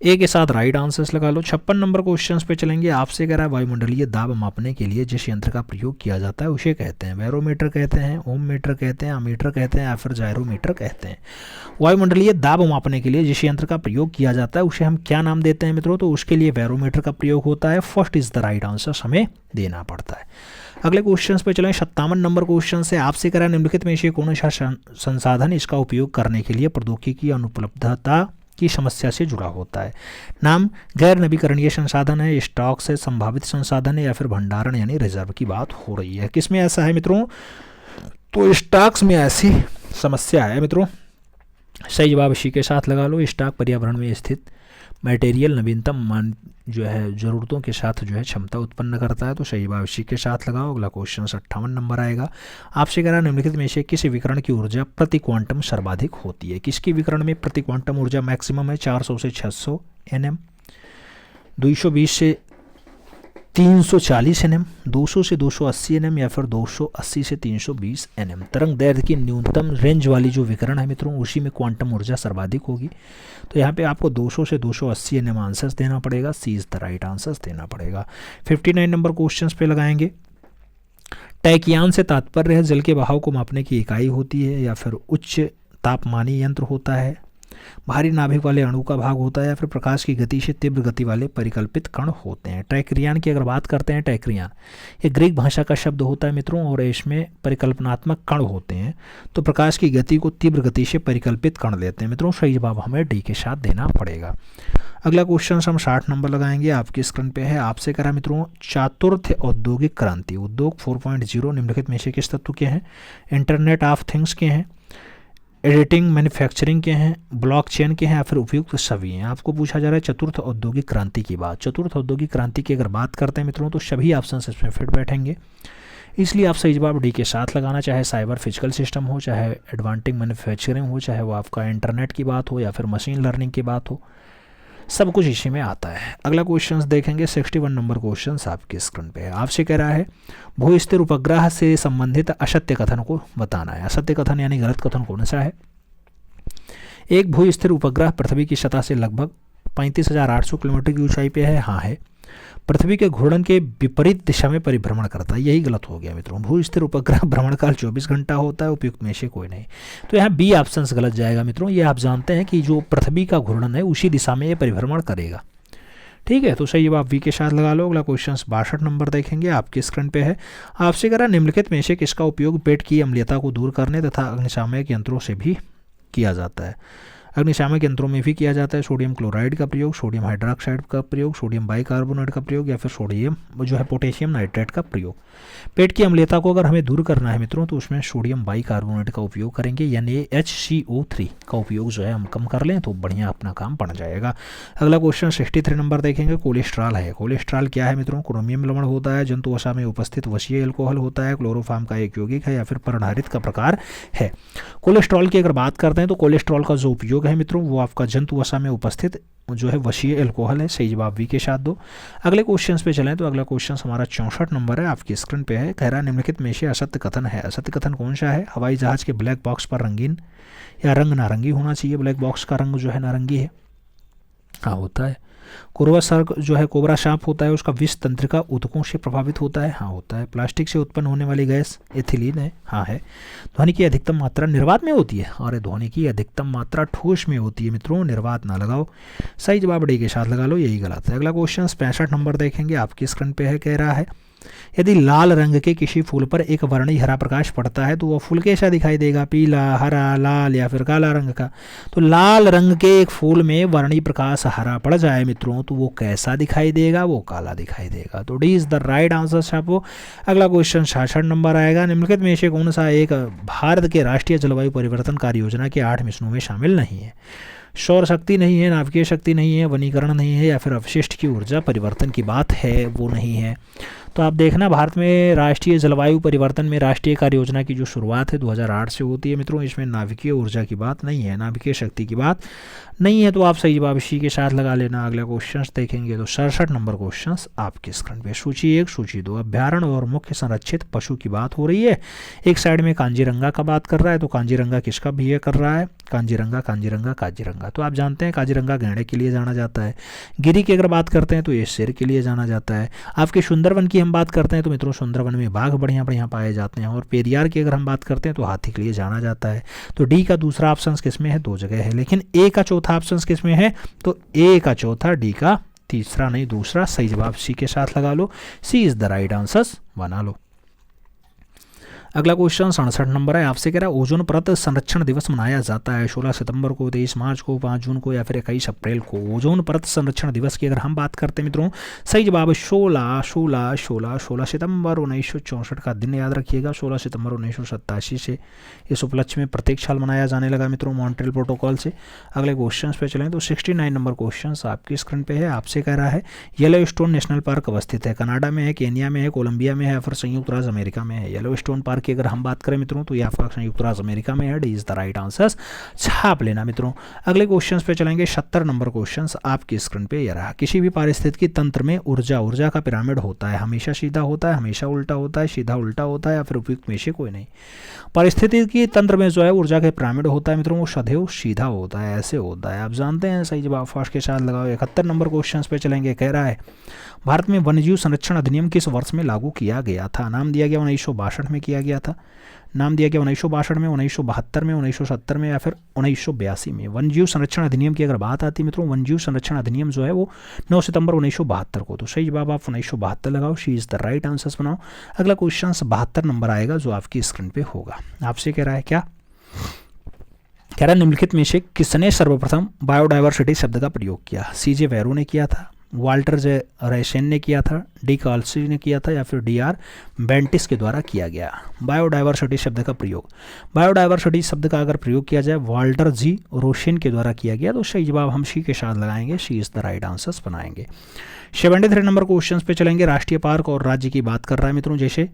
ए के साथ राइट आंसर्स लगा लो। 56 नंबर क्वेश्चंस पे चलेंगे। आपसे कह रहा है वायुमंडलीय दाब मापने के लिए जिस यंत्र का प्रयोग किया जाता है उसे कहते हैं? बैरोमीटर कहते हैं, ओम मीटर कहते हैं, अमीटर कहते हैं या फिर जायरोमीटर कहते हैं। वायुमंडलीय दाब मापने के लिए जिस यंत्र का प्रयोग किया जाता है उसे हम क्या नाम देते हैं मित्रों? तो उसके लिए बैरोमीटर का प्रयोग होता है। First is the right answer हमें देना पड़ता है। अगले क्वेश्चन पे चलें। 57 नंबर क्वेश्चन से आपसे कह रहा है निम्नलिखित में से कौन सा संसाधन इसका उपयोग करने के लिए प्रौद्योगिकी की अनुपलब्धता की समस्या से जुड़ा होता है? नाम गैर नवीकरणीय संसाधन है, स्टॉक से संभावित संसाधन है या फिर भंडारण यानी रिजर्व की बात हो रही है। किसमें ऐसा है मित्रों? तो स्टॉक्स में ऐसी समस्या है मित्रों। सही जवाब इसी के साथ लगा लो। स्टॉक पर्यावरण में स्थित मटेरियल नवीनतम मान जो है ज़रूरतों के साथ जो है क्षमता उत्पन्न करता है, तो सही जवाब इसी के साथ लगाओ। अगला क्वेश्चन 58 नंबर आएगा। आपसे कह रहा है निम्नलिखित में से किस विकिरण की ऊर्जा प्रति क्वांटम सर्वाधिक होती है? किसकी विकिरण में प्रति क्वांटम ऊर्जा मैक्सिमम है? 400 से 600 nm, 220 से 340 nm, 200 से 280 nm या फिर 280 से 320 nm। तरंग दैर्ध्य की न्यूनतम रेंज वाली जो विकिरण है मित्रों उसी में क्वांटम ऊर्जा सर्वाधिक होगी, तो यहाँ पे आपको 200 से 280 nm आंसर्स देना पड़ेगा। सी इज द राइट आंसर्स देना पड़ेगा। 59 नंबर क्वेश्चन पे लगाएंगे। टैकियान से तात्पर्य है जल के बहाव को मापने की इकाई होती है या फिर उच्च तापमानी यंत्र होता है, भारी नाभिक वाले अणु का भाग होता है या फिर प्रकाश की गति से तीव्र गति वाले परिकल्पित कण होते हैं। टैक्रियान की अगर बात करते हैं, टैक्रियान ये ग्रीक भाषा का शब्द होता है मित्रों और इसमें परिकल्पनात्मक कण होते हैं, तो प्रकाश की गति को तीव्र गति से परिकल्पित कण लेते हैं मित्रों। सही जवाब हमें डी के साथ देना पड़ेगा। अगला क्वेश्चन हम 60 नंबर लगाएंगे, आपकी स्क्रीन पे है। आपसे करा मित्रों चतुर्थ औद्योगिक क्रांति उद्योग 4.0 निम्नलिखित में से किस तत्व के हैं? इंटरनेट ऑफ थिंग्स के हैं, एडिटिंग मैन्युफैक्चरिंग के हैं, ब्लॉकचेन के हैं या फिर उपयुक्त सभी हैं। आपको पूछा जा रहा है चतुर्थ औद्योगिक क्रांति की बात। चतुर्थ औद्योगिक क्रांति की अगर बात करते हैं मित्रों तो सभी ऑप्शन इसमें फिट बैठेंगे, इसलिए आप सही जवाब डी के साथ लगाना। चाहे साइबर फिजिकल सिस्टम हो, चाहे एडवांटिंग मैन्युफैक्चरिंग हो, चाहे वो आपका इंटरनेट की बात हो या फिर मशीन लर्निंग की बात हो, सब कुछ इसी में आता है। अगला क्वेश्चन देखेंगे। 61 नंबर क्वेश्चन आपकी स्क्रीन पे है। आपसे कह रहा है भू स्थिर उपग्रह से संबंधित असत्य कथन को बताना है। असत्य कथन यानी गलत कथन कौन सा है? एक भू स्थिर उपग्रह पृथ्वी की सतह से लगभग 35,800 किलोमीटर की ऊंचाई पे है, हाँ है। पृथ्वी के घूर्णन के विपरीत दिशा में परिभ्रमण करता है, यही गलत हो गया मित्रों। भू स्थिर उपग्रह भ्रमण काल 24 घंटा होता है, उपयुक्त में से कोई नहीं। तो यहाँ बी ऑप्शन गलत जाएगा मित्रों। ये आप जानते हैं कि जो पृथ्वी का घूर्णन है उसी दिशा में ये परिभ्रमण करेगा, ठीक है। तो सही जवाब वी के साथ लगा लो। अगला क्वेश्चन 62 नंबर देखेंगे, आपके स्क्रीन पे है। आपसे कह रहा निम्नलिखित में से किसका उपयोग पेट की अम्लीयता को दूर करने तथा अग्निशामक यंत्रों से भी किया जाता है। अग्निशामक यंत्रों में भी किया जाता है सोडियम क्लोराइड का प्रयोग, सोडियम हाइड्रोक्साइड का प्रयोग, सोडियम बाइकार्बोनेट का प्रयोग या फिर सोडियम जो है पोटेशियम नाइट्रेट का प्रयोग। पेट की अम्लीयता को अगर हमें दूर करना है मित्रों तो उसमें सोडियम बाइकार्बोनेट का उपयोग करेंगे, यानी HCO3 का उपयोग जो है हम कम कर लें तो बढ़िया अपना काम बन जाएगा। अगला क्वेश्चन 63 नंबर देखेंगे, कोलेस्ट्रॉल है। कोलेस्ट्रॉल क्या है मित्रों? क्रोमियम लवण होता है, जंतु वसा में उपस्थित वसीय एल्कोहल होता है, क्लोरोफॉर्म का एक यौगिक है या फिर पर्णहरित का प्रकार है। कोलेस्ट्रॉल की अगर बात करते हैं तो कोलेस्ट्रॉल का जो उपयोग है मित्रों वो आपका जंतु वसा में उपस्थित जो है वशीय एल्कोहल है। सही जवाब वी के साथ दो। अगले क्वेश्चन पे चलें तो अगला क्वेश्चन हमारा 64 नंबर है, आपकी स्क्रीन पे है। कह रहा निम्नलिखित में से असत्य कथन है। असत्य कथन कौन सा है? हवाई जहाज के ब्लैक बॉक्स पर रंगीन या रंग नारंगी होना चाहिए। ब्लैक बॉक्स का रंग जो है नारंगी है, हाँ होता है। कोरवा सर्ग जो है कोबरा सांप होता है, उसका विष तंत्रिका ऊतकों से प्रभावित होता है, हाँ होता है। प्लास्टिक से उत्पन्न होने वाली गैस एथिलीन है, हाँ है। ध्वनि की अधिकतम मात्रा निर्वात में होती है, और ध्वनि की अधिकतम मात्रा ठोस में होती है मित्रों, निर्वात ना लगाओ। सही जवाब डी के साथ लगा लो, यही गलत है। अगला क्वेश्चन 65 नंबर देखेंगे, आपकी स्क्रीन पे है। कह रहा है यदि लाल रंग के किसी फूल पर एक वर्णी हरा प्रकाश पड़ता है तो वह फूल कैसा दिखाई देगा? पीला, हरा, लाल या फिर काला रंग का। तो लाल रंग के एक फूल में वर्णी प्रकाश हरा पड़ जाए मित्रों तो वो कैसा दिखाई देगा? वो काला दिखाई देगा। तो D is the right answer छापो। अगला क्वेश्चन 66 नंबर आएगा, निम्नलिखित में से कौन सा एक भारत के राष्ट्रीय जलवायु परिवर्तन कार्य योजना के 8 मिशनों में शामिल नहीं है? सौर शक्ति नहीं है, नाभिकीय शक्ति नहीं है, वनीकरण नहीं है, या फिर अवशिष्ट की ऊर्जा परिवर्तन की बात है वो नहीं है। तो आप देखना भारत में राष्ट्रीय जलवायु परिवर्तन में राष्ट्रीय कार्य योजना की जो शुरुआत है 2008 से होती है मित्रों। इसमें नाभिकीय ऊर्जा की बात नहीं है, नाभिकीय शक्ति की बात नहीं है। तो आप सही जवाब इसी के साथ लगा लेना। अगला क्वेश्चन देखेंगे तो 67 नंबर क्वेश्चन आपके स्क्रीन पे। सूची 1, सूची 2 अभ्यारण्य और मुख्य संरक्षित पशु की बात हो रही है। एक साइड में कांजीरंगा का बात कर रहा है, तो कांजीरंगा किसका भी कर रहा है? कांजीरंगा, कांजीरंगा, काजीरंगा। तो आप जानते हैं काजीरंगा गैंडे के लिए जाना जाता है। गिरी की अगर बात करते हैं तो ये शेर के लिए जाना जाता है। आपके सुंदरवन की हम बात करते हैं तो मित्रों सुंदरवन में बाघ बढ़िया बढ़िया पाए जाते हैं। और पेरियार की अगर हम बात करते हैं तो हाथी के लिए जाना जाता है। तो डी का दूसरा ऑप्शन किसमें है? 2 जगह है, लेकिन ए का चौथा ऑप्शन किसमें है? तो ए का चौथा, डी का तीसरा नहीं दूसरा। सही जवाब सी के साथ लगा लो, सी इज द राइट आंसर बना लो। अगला क्वेश्चन 67 नंबर है, आपसे कह रहा है ओजोन परत संरक्षण दिवस मनाया जाता है 16 सितंबर को, 23 मार्च को, 5 जून को या फिर 21 अप्रैल को। ओजोन परत संरक्षण दिवस की अगर हम बात करते हैं मित्रों, सही जवाब 16 सितंबर 1964 का दिन याद रखिएगा। 16 सितंबर 1987 से इस उपलक्ष्य में प्रत्येक साल मनाया जाने लगा मित्रों मॉन्ट्रियल प्रोटोकॉल से। अगले क्वेश्चन पे चलें तो 69 नंबर क्वेश्चन आपकी स्क्रीन पे है। आपसे कह रहा है येलोस्टोन नेशनल पार्क अवस्थित है, कनाडा में है, केन्या में है, कोलंबिया में है या फिर संयुक्त राज्य अमेरिका में है। येलोस्टोन पार्क की अगर हम बात करें मित्रों तो ये आपका संयुक्त राज्य अमेरिका में है। D is the right answer, छाप लेना मित्रों। अगले क्वेश्चन पे चलेंगे 70 नंबर क्वेश्चन आपकी स्क्रीन पे ये रहा। किसी भी पारिस्थितिकी तंत्र में ऊर्जा का पिरामिड होता है, हमेशा सीधा होता है, हमेशा उल्टा होता है, सीधा उल्टा होता है या फिर उपयुक्त में से कोई नहीं। पारिस्थितिकी तंत्र में जो है ऊर्जा के पिरामिड होता है मित्रों वो सदैव सीधा होता है, ऐसे होता है, आप जानते हैं। सही जवाब फर्स्ट के साथ लगाओ। 71 नंबर क्वेश्चन पे चलेंगे। कह रहा है भारत में वन्यजीव संरक्षण अधिनियम किस वर्ष में लागू किया गया था? नाम दिया गया 1962 में किया गया था, नाम दिया गया 1962 में, 1972 में, 1970 में या फिर 1982 में। वन्यजीव संरक्षण अधिनियम की अगर बात आती है मित्रों, वन्यजीव संरक्षण अधिनियम जो है वो 9 सितंबर 1972 को। तो सही जवाब आप 1972 लगाओ, she is the right answer बनाओ। अगला क्वेश्चन 72 नंबर आएगा जो आपकी स्क्रीन पे होगा। आपसे कह रहा है क्या? कह रहा है निम्नलिखित में से किसने सर्वप्रथम बायोडायवर्सिटी शब्द का प्रयोग किया? सीजे वेरो ने किया था, वाल्टर जे रेसेन ने किया था, डी काल्सी ने किया था या फिर डी आर बेंटिस के द्वारा किया गया। बायोडायवर्सिटी शब्द का प्रयोग, बायोडायवर्सिटी शब्द का अगर प्रयोग किया जाए वाल्टर जी रोसेन के द्वारा किया गया। तो सही जवाब हम सी के साथ लगाएंगे, सी इज द राइट आंसर बनाएंगे। 73 नंबर क्वेश्चन पे चलेंगे। राष्ट्रीय पार्क और राज्य की बात कर रहा है मित्रों, जैसे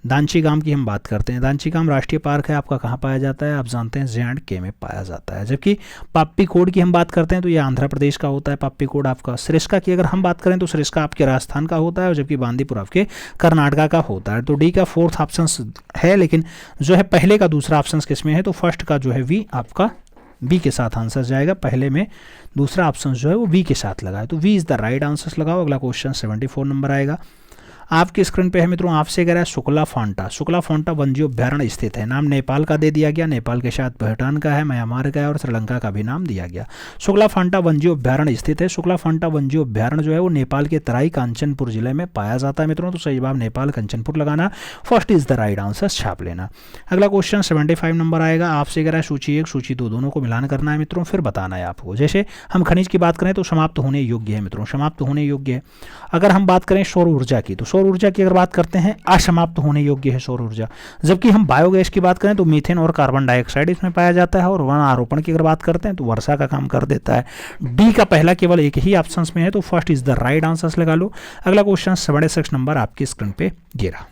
दांचीगाम की हम बात करते हैं। दांचीगाम राष्ट्रीय पार्क है, आपका कहाँ पाया जाता है? आप जानते हैं J&K में पाया जाता है। जबकि पाप्पीकोड की हम बात करते हैं तो ये आंध्र प्रदेश का होता है पाप्पीकोड आपका। सरिस्का की अगर हम बात करें तो सरिस्का आपके राजस्थान का होता है और जबकि बांदीपुर आपके कर्नाटका का होता है। तो डी का 4th ऑप्शन है, लेकिन जो है पहले का दूसरा ऑप्शन किसमें है? तो फर्स्ट का जो है वी आपका बी के साथ आंसर जाएगा। पहले में दूसरा ऑप्शन जो है वो बी के साथ लगा है, तो B is the right answer लगाओ। अगला क्वेश्चन 74 नंबर आएगा आपकी स्क्रीन पे है मित्रों। आपसे कह रहा है शुक्ला फांटा। शुक्ला फांटा वन्यजीव अभ्यारण्य स्थित है। नाम नेपाल का दे दिया गया, नेपाल के साथ भूटान का है, म्यांमार का है और श्रीलंका का भी नाम दिया गया। शुक्ला फांटा वन्यजीव अभ्यारण्य स्थित है। शुक्ला फांटा वन्यजीव अभ्यारण्य जो है वो नेपाल के तराई कांचनपुर जिले में पाया जाता है मित्रों। तो सही जवाब नेपाल कंचनपुर लगाना, first is the right answer छाप लेना। अगला क्वेश्चन 75 नंबर आएगा आपसे कह रहा है सूची 1 सूची 2 दोनों को मिलान करना है मित्रों, फिर बताना है आपको। जैसे हम खनिज की बात करें तो समाप्त होने योग्य है मित्रों, समाप्त होने योग्य है। अगर हम बात करें सौर ऊर्जा की, तो सौर ऊर्जा की अगर बात करते हैं असमाप्त होने योग्य है सौर ऊर्जा। जबकि हम बायोगैस की बात करें तो मीथेन और कार्बन डाइऑक्साइड इसमें पाया जाता है। और वन आरोपण की अगर बात करते हैं तो वर्षा का काम कर देता है। डी का पहला केवल एक ही ऑप्शन में है, तो first is the right answer लगा लो। अगला क्वेश्चन 76 नंबर आपकी स्क्रीन पे गिरा।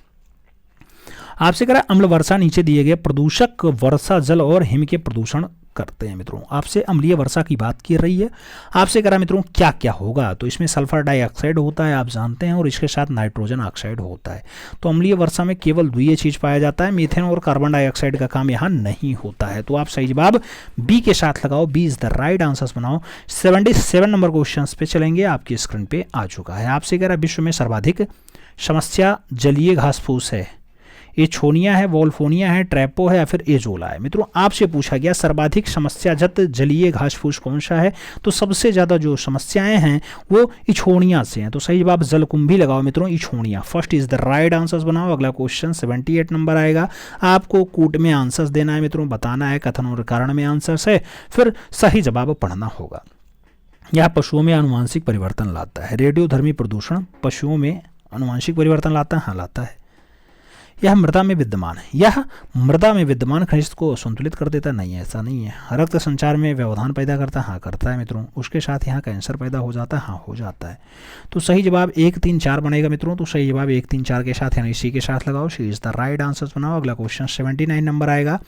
आपसे कह रहा है अम्ल वर्षा नीचे दिए गए प्रदूषक वर्षा जल और हिम के प्रदूषण करते हैं मित्रों। आपसे अम्लीय वर्षा की बात की रही है। आपसे कह रहा मित्रों क्या क्या होगा, तो इसमें सल्फर डाइऑक्साइड होता है आप जानते हैं, और इसके साथ नाइट्रोजन ऑक्साइड होता है। तो अम्लीय वर्षा में केवल द्वितीय चीज पाया जाता है, मीथेन और कार्बन डाइऑक्साइड का काम यहाँ नहीं होता है। तो आप सही जवाब बी के साथ लगाओ, B is the right answer बनाओ। 77 नंबर क्वेश्चन पे चलेंगे, आपकी स्क्रीन पे आ चुका है। आपसे कह रहा है विश्व में सर्वाधिक समस्या जलीय घास फूस है। ये छोनिया है, वोल्फोनिया है, ट्रैपो है या फिर एजोला है। मित्रों आपसे पूछा गया सर्वाधिक समस्याजत जलीय घास फूस कौन सा है, तो सबसे ज्यादा जो समस्याएं हैं वो इछोनिया से हैं। तो सही जवाब जलकुंभी लगाओ मित्रों, इछोनिया first is the right answer बनाओ। अगला क्वेश्चन 78 नंबर आएगा। आपको कूट में आंसर्स देना है मित्रों, बताना है कथन और कारण में आंसर्स है, फिर सही जवाब पढ़ना होगा। यह पशुओं में आनुवांशिक परिवर्तन लाता है। रेडियोधर्मी प्रदूषण पशुओं में आनुवांशिक परिवर्तन लाता है, हाँ लाता है। यह मृदा में विद्यमान है, यह मृदा में विद्यमान खनिज को संतुलित कर देता नहीं है, ऐसा नहीं है। रक्त संचार में व्यवधान पैदा करता है, हाँ करता है मित्रों। उसके साथ यहाँ कैंसर पैदा हो जाता है, हाँ हो जाता है। तो सही जवाब 1 3 4 बनेगा मित्रों। तो सही जवाब 1 3 4 के साथ यानी सी के साथ लगाओ, सी इज द राइट आंसर बनाओ। अगला क्वेश्चन 79 नंबर आएगा।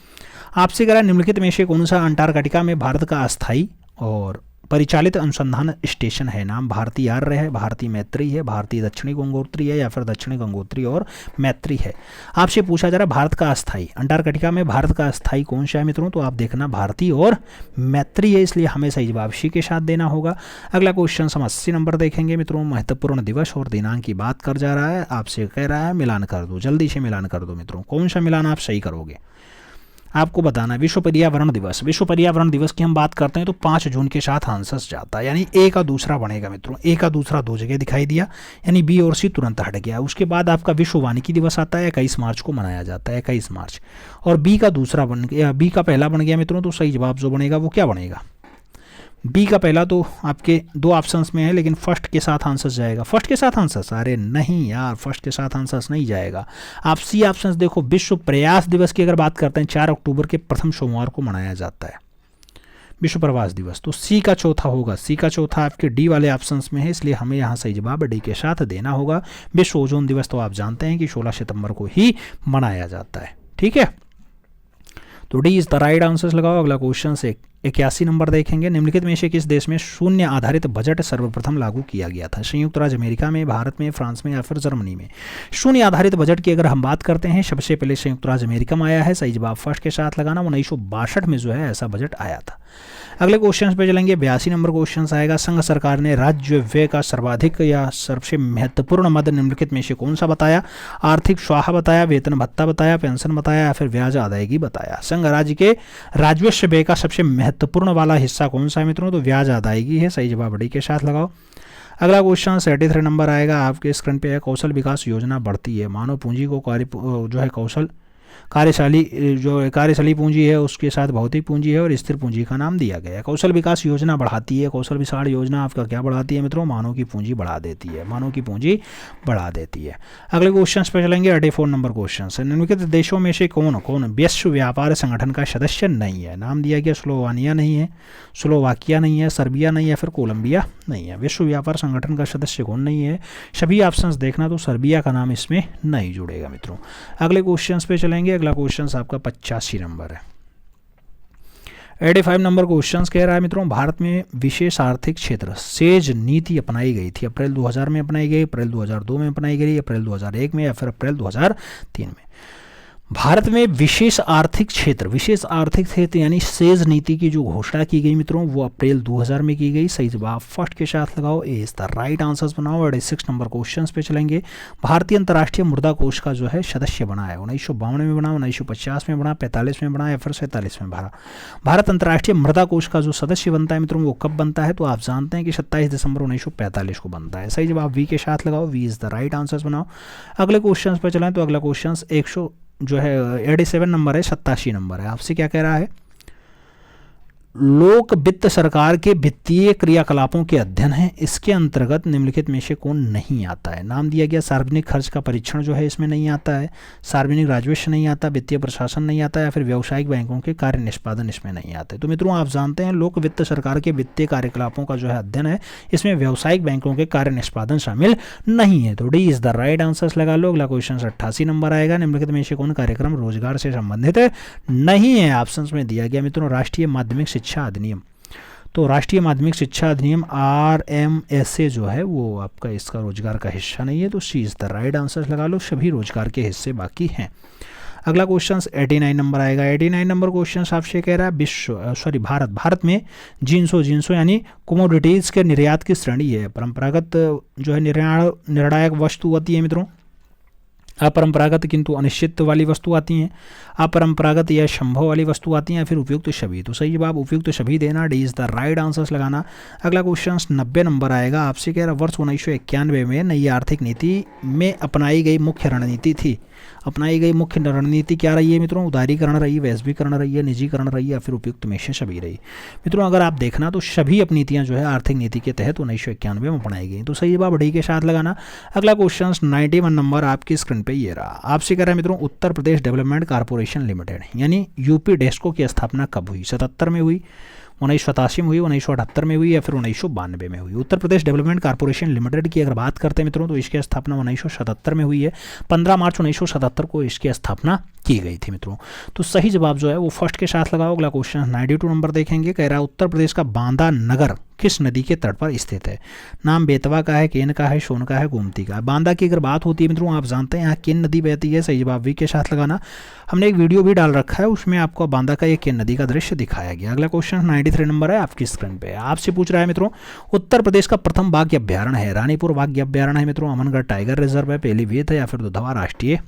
आपसे कह रहा है निम्नलिखित में से कौन सा अंटार्कटिका में भारत का अस्थायी और परिचालित अनुसंधान स्टेशन है। नाम भारतीय आर्य है, भारतीय मैत्री है, भारतीय दक्षिणी गंगोत्री है या फिर दक्षिणी गंगोत्री और मैत्री है। आपसे पूछा जा रहा है भारत का अस्थायी, अंटार्कटिका में भारत का अस्थायी कौन सा है मित्रों, तो आप देखना भारतीय और मैत्री है, इसलिए हमें सही जवाब सी के साथ देना होगा। अगला क्वेश्चन 80 नंबर देखेंगे मित्रों। महत्वपूर्ण दिवस और दिनांक की बात कर जा रहा है, आपसे कह रहा है मिलान कर दो, जल्दी से मिलान कर दो मित्रों। कौन सा मिलान आप सही करोगे आपको बताना है। विश्व पर्यावरण दिवस, विश्व पर्यावरण दिवस की हम बात करते हैं तो 5 जून के साथ आंसर्स जाता है, यानी ए का दूसरा बनेगा मित्रों। ए का दूसरा 2 जगह दिखाई दिया, यानी बी और सी तुरंत हट गया। उसके बाद आपका विश्व वानिकी दिवस आता है, 21 मार्च को मनाया जाता है, 21 मार्च। और बी का दूसरा बन गया, बी का पहला बन गया मित्रों। तो सही जवाब जो बनेगा वो क्या बनेगा, बी का पहला तो आपके 2 ऑप्शंस में है, लेकिन फर्स्ट के साथ आंसर्स जाएगा। फर्स्ट के साथ आंसर्स, अरे नहीं यार, फर्स्ट के साथ आंसर्स नहीं जाएगा। आप सी ऑप्शंस देखो। विश्व प्रयास दिवस की अगर बात करते हैं 4 अक्टूबर के प्रथम सोमवार को मनाया जाता है विश्व प्रवास दिवस। तो सी का चौथा होगा, सी का चौथा आपके डी वाले ऑप्शंस में है, इसलिए हमें यहाँ सही जवाब डी के साथ देना होगा। विश्व ओजोन दिवस तो आप जानते हैं कि 16 सितंबर को ही मनाया जाता है, ठीक है। तो D is the right answer लगाओ। अगला क्वेश्चन से 81 नंबर देखेंगे। निम्नलिखित में से किस देश में शून्य आधारित बजट सर्वप्रथम लागू किया गया था। संयुक्त राज्य अमेरिका में, भारत में, फ्रांस में या फिर जर्मनी में। शून्य आधारित बजट की अगर हम बात करते हैं, सबसे पहले संयुक्त राज्य अमेरिका में आया है, सही जवाब फर्स्ट के साथ लगाना। 1962 में जो है ऐसा बजट आया था। अगले क्वेश्चन पे चलेंगे। 82 नंबर क्वेश्चन आएगा। संघ सरकार ने राज्य व्यय का सर्वाधिक या सबसे महत्वपूर्ण मद निम्नलिखित में से कौन सा बताया। आर्थिक स्वाहा बताया, वेतन भत्ता बताया, पेंशन बताया या फिर ब्याज अदायगी बताया। संघ राज्य के राजस्व व्यय का सबसे महत्वपूर्ण वाला हिस्सा कौन सा है मित्रों, तो ब्याज अदायगी है, सही जवाब डी के साथ लगाओ। अगला क्वेश्चन 73 नंबर आएगा। आपके स्क्रीन पे है। कौशल विकास योजना बढ़ती है, मानव पूंजी को जो है कौशल कार्यशाली, जो कार्यशाली पूंजी है उसके साथ भौतिक पूंजी है और स्थिर पूंजी का नाम दिया गया है। कौशल विकास योजना बढ़ाती है, कौशल विकास योजना आपका क्या बढ़ाती है मित्रों, मानव की पूंजी बढ़ा देती है, मानव की पूंजी बढ़ा देती है। अगले क्वेश्चन पे चलेंगे। 84 नंबर क्वेश्चन है। निम्नलिखित देशों में से कौन कौन विश्व व्यापार संगठन का सदस्य नहीं है। नाम दिया गया, स्लोवानिया नहीं है, स्लोवाकिया नहीं है, सर्बिया नहीं है, फिर कोलंबिया नहीं है। विश्व व्यापार संगठन का सदस्य कौन नहीं है, सभी ऑप्शंस देखना, तो सर्बिया का नाम इसमें नहीं जुड़ेगा मित्रों। अगले क्वेश्चन पे चलेंगे। अगला क्वेश्चन आपका 85 नंबर है। 85 नंबर क्वेश्चन कह रहा है मित्रों, भारत में विशेष आर्थिक क्षेत्र सेज नीति अपनाई गई थी। अप्रैल 2000 में अपनाई गई, अप्रैल 2002 में अपनाई गई, अप्रैल 2001 में या फिर अप्रैल 2003 में। भारत में विशेष आर्थिक क्षेत्र यानी सेज नीति की जो घोषणा की गई मित्रों वो अप्रैल 2000 में की गई। सही जवाब फर्स्ट के साथ लगाओ, ए इज द राइट आंसर्स बनाओ। 86 नंबर क्वेश्चंस पे चलेंगे। भारतीय अंतर्राष्ट्रीय मुद्रा कोष का जो है सदस्य बना है 1952 में बना, 1950 में बना, 45 में बना या फिर 47 में बना। भारत अंतर्राष्ट्रीय मुद्रा कोष का जो सदस्य बनता है मित्रों वो कब बनता है, तो आप जानते हैं कि 27 दिसंबर 1945 को बनता है। सही जवाब वी के साथ लगाओ, B is the right answers बनाओ। अगले क्वेश्चन पे चलें तो अगला क्वेश्चन 100 जो है 87 नंबर है, 87 नंबर है। आपसे क्या कह रहा है, लोक वित्त सरकार के वित्तीय क्रियाकलापों के अध्ययन है, इसके अंतर्गत निम्नलिखित में से कौन नहीं आता है। नाम दिया गया, सार्वजनिक खर्च का परीक्षण जो है इसमें नहीं आता है, सार्वजनिक राजस्व नहीं आता, वित्तीय प्रशासन नहीं आता, या फिर व्यावसायिक बैंकों के कार्य निष्पादन इसमें नहीं आते। तो मित्रों आप जानते हैं लोक वित्त सरकार के वित्तीय कार्यकलापों का जो है अध्ययन है, इसमें व्यावसायिक बैंकों के कार्य निष्पादन शामिल नहीं है। तो D is the right answer लगा लो। अगला क्वेश्चन 88 नंबर आएगा, निम्नलिखित में से कौन कार्यक्रम रोजगार से संबंधित नहीं है। ऑप्शन में दिया गया मित्रों राष्ट्रीय माध्यमिक शिक्षा अधिनियम। तो राष्ट्रीय माध्यमिक शिक्षा अधिनियम RMSA जो है वो आपका इसका रोजगार का हिस्सा नहीं है। तो सी इज द राइट आंसर लगा लो, सभी रोजगार के हिस्से बाकी हैं। अगला क्वेश्चन 89 नंबर आएगा। 89 नंबर क्वेश्चन आपसे कह रहा है भारत में जिन्सों यानी कमोडिटीज के निर्यात की श्रेणी है। परंपरागत जो है निर्णायक वस्तु आती है मित्रों, अपरंपरागत किंतु अनिश्चित वाली वस्तु आती हैं, अपरंपरागत या संभव वाली वस्तु आती हैं, या फिर उपयुक्त सभी। तो सही जवाब उपयुक्त सभी देना, D is the right answers लगाना। अगला क्वेश्चन 90 नंबर आएगा। आपसे कह रहा वर्ष 1991 में नई आर्थिक नीति में अपनाई गई मुख्य रणनीति क्या रही है मित्रों, उदारीकरण रही, वैश्वीकरण रही है, निजीकरण रही है, या फिर उपयुक्त में से सभी रही। मित्रों अगर आप देखना तो सभी अपनीतियां जो है आर्थिक नीति के तहत 1991 में अपनाई गई। तो सही जवाब डी के साथ लगाना। अगला क्वेश्चन 91 नंबर आपकी स्क्रीन पे ये रहा। आपसे कह रहा है मित्रों Uttar Pradesh development corporation limited यानी यूपी डेस्को की स्थापना कब हुई। 77 में हुई, 1987 में हुई, 1978 में हुई, या फिर 1992 में हुई। Uttar Pradesh development corporation limited की अगर बात करते हैं मित्रों तो इसकी स्थापना 1977 में हुई है। 15 मार्च 1977 को इसकी स्थापना की गई थी मित्रों। तो सही जवाब जो है वो फर्स्ट के साथ लगाओ। अगला क्वेश्चन 92 नंबर देखेंगे। कह रहा है उत्तर प्रदेश का बांदा नगर किस नदी के तट पर स्थित है। नाम बेतवा का है, केन का है, सोन का है, गोमती का है। बांदा की अगर बात होती है मित्रों आप जानते हैं यहाँ केन नदी बहती है। सही जवाब वी के साथ लगाना। हमने एक वीडियो भी डाल रखा है, उसमें आपको बांदा का ये केन नदी का दृश्य दिखाया गया। अगला क्वेश्चन 93 नंबर है आपकी स्क्रीन पे। आपसे पूछ रहा है मित्रों उत्तर प्रदेश का प्रथम बाघ अभ्यारण्य है। रानीपुर बाघ अभ्यारण्य है मित्रों, अमनगढ़ टाइगर रिजर्व है, पीलीभीत है, या फिर दुधवा राष्ट्रीय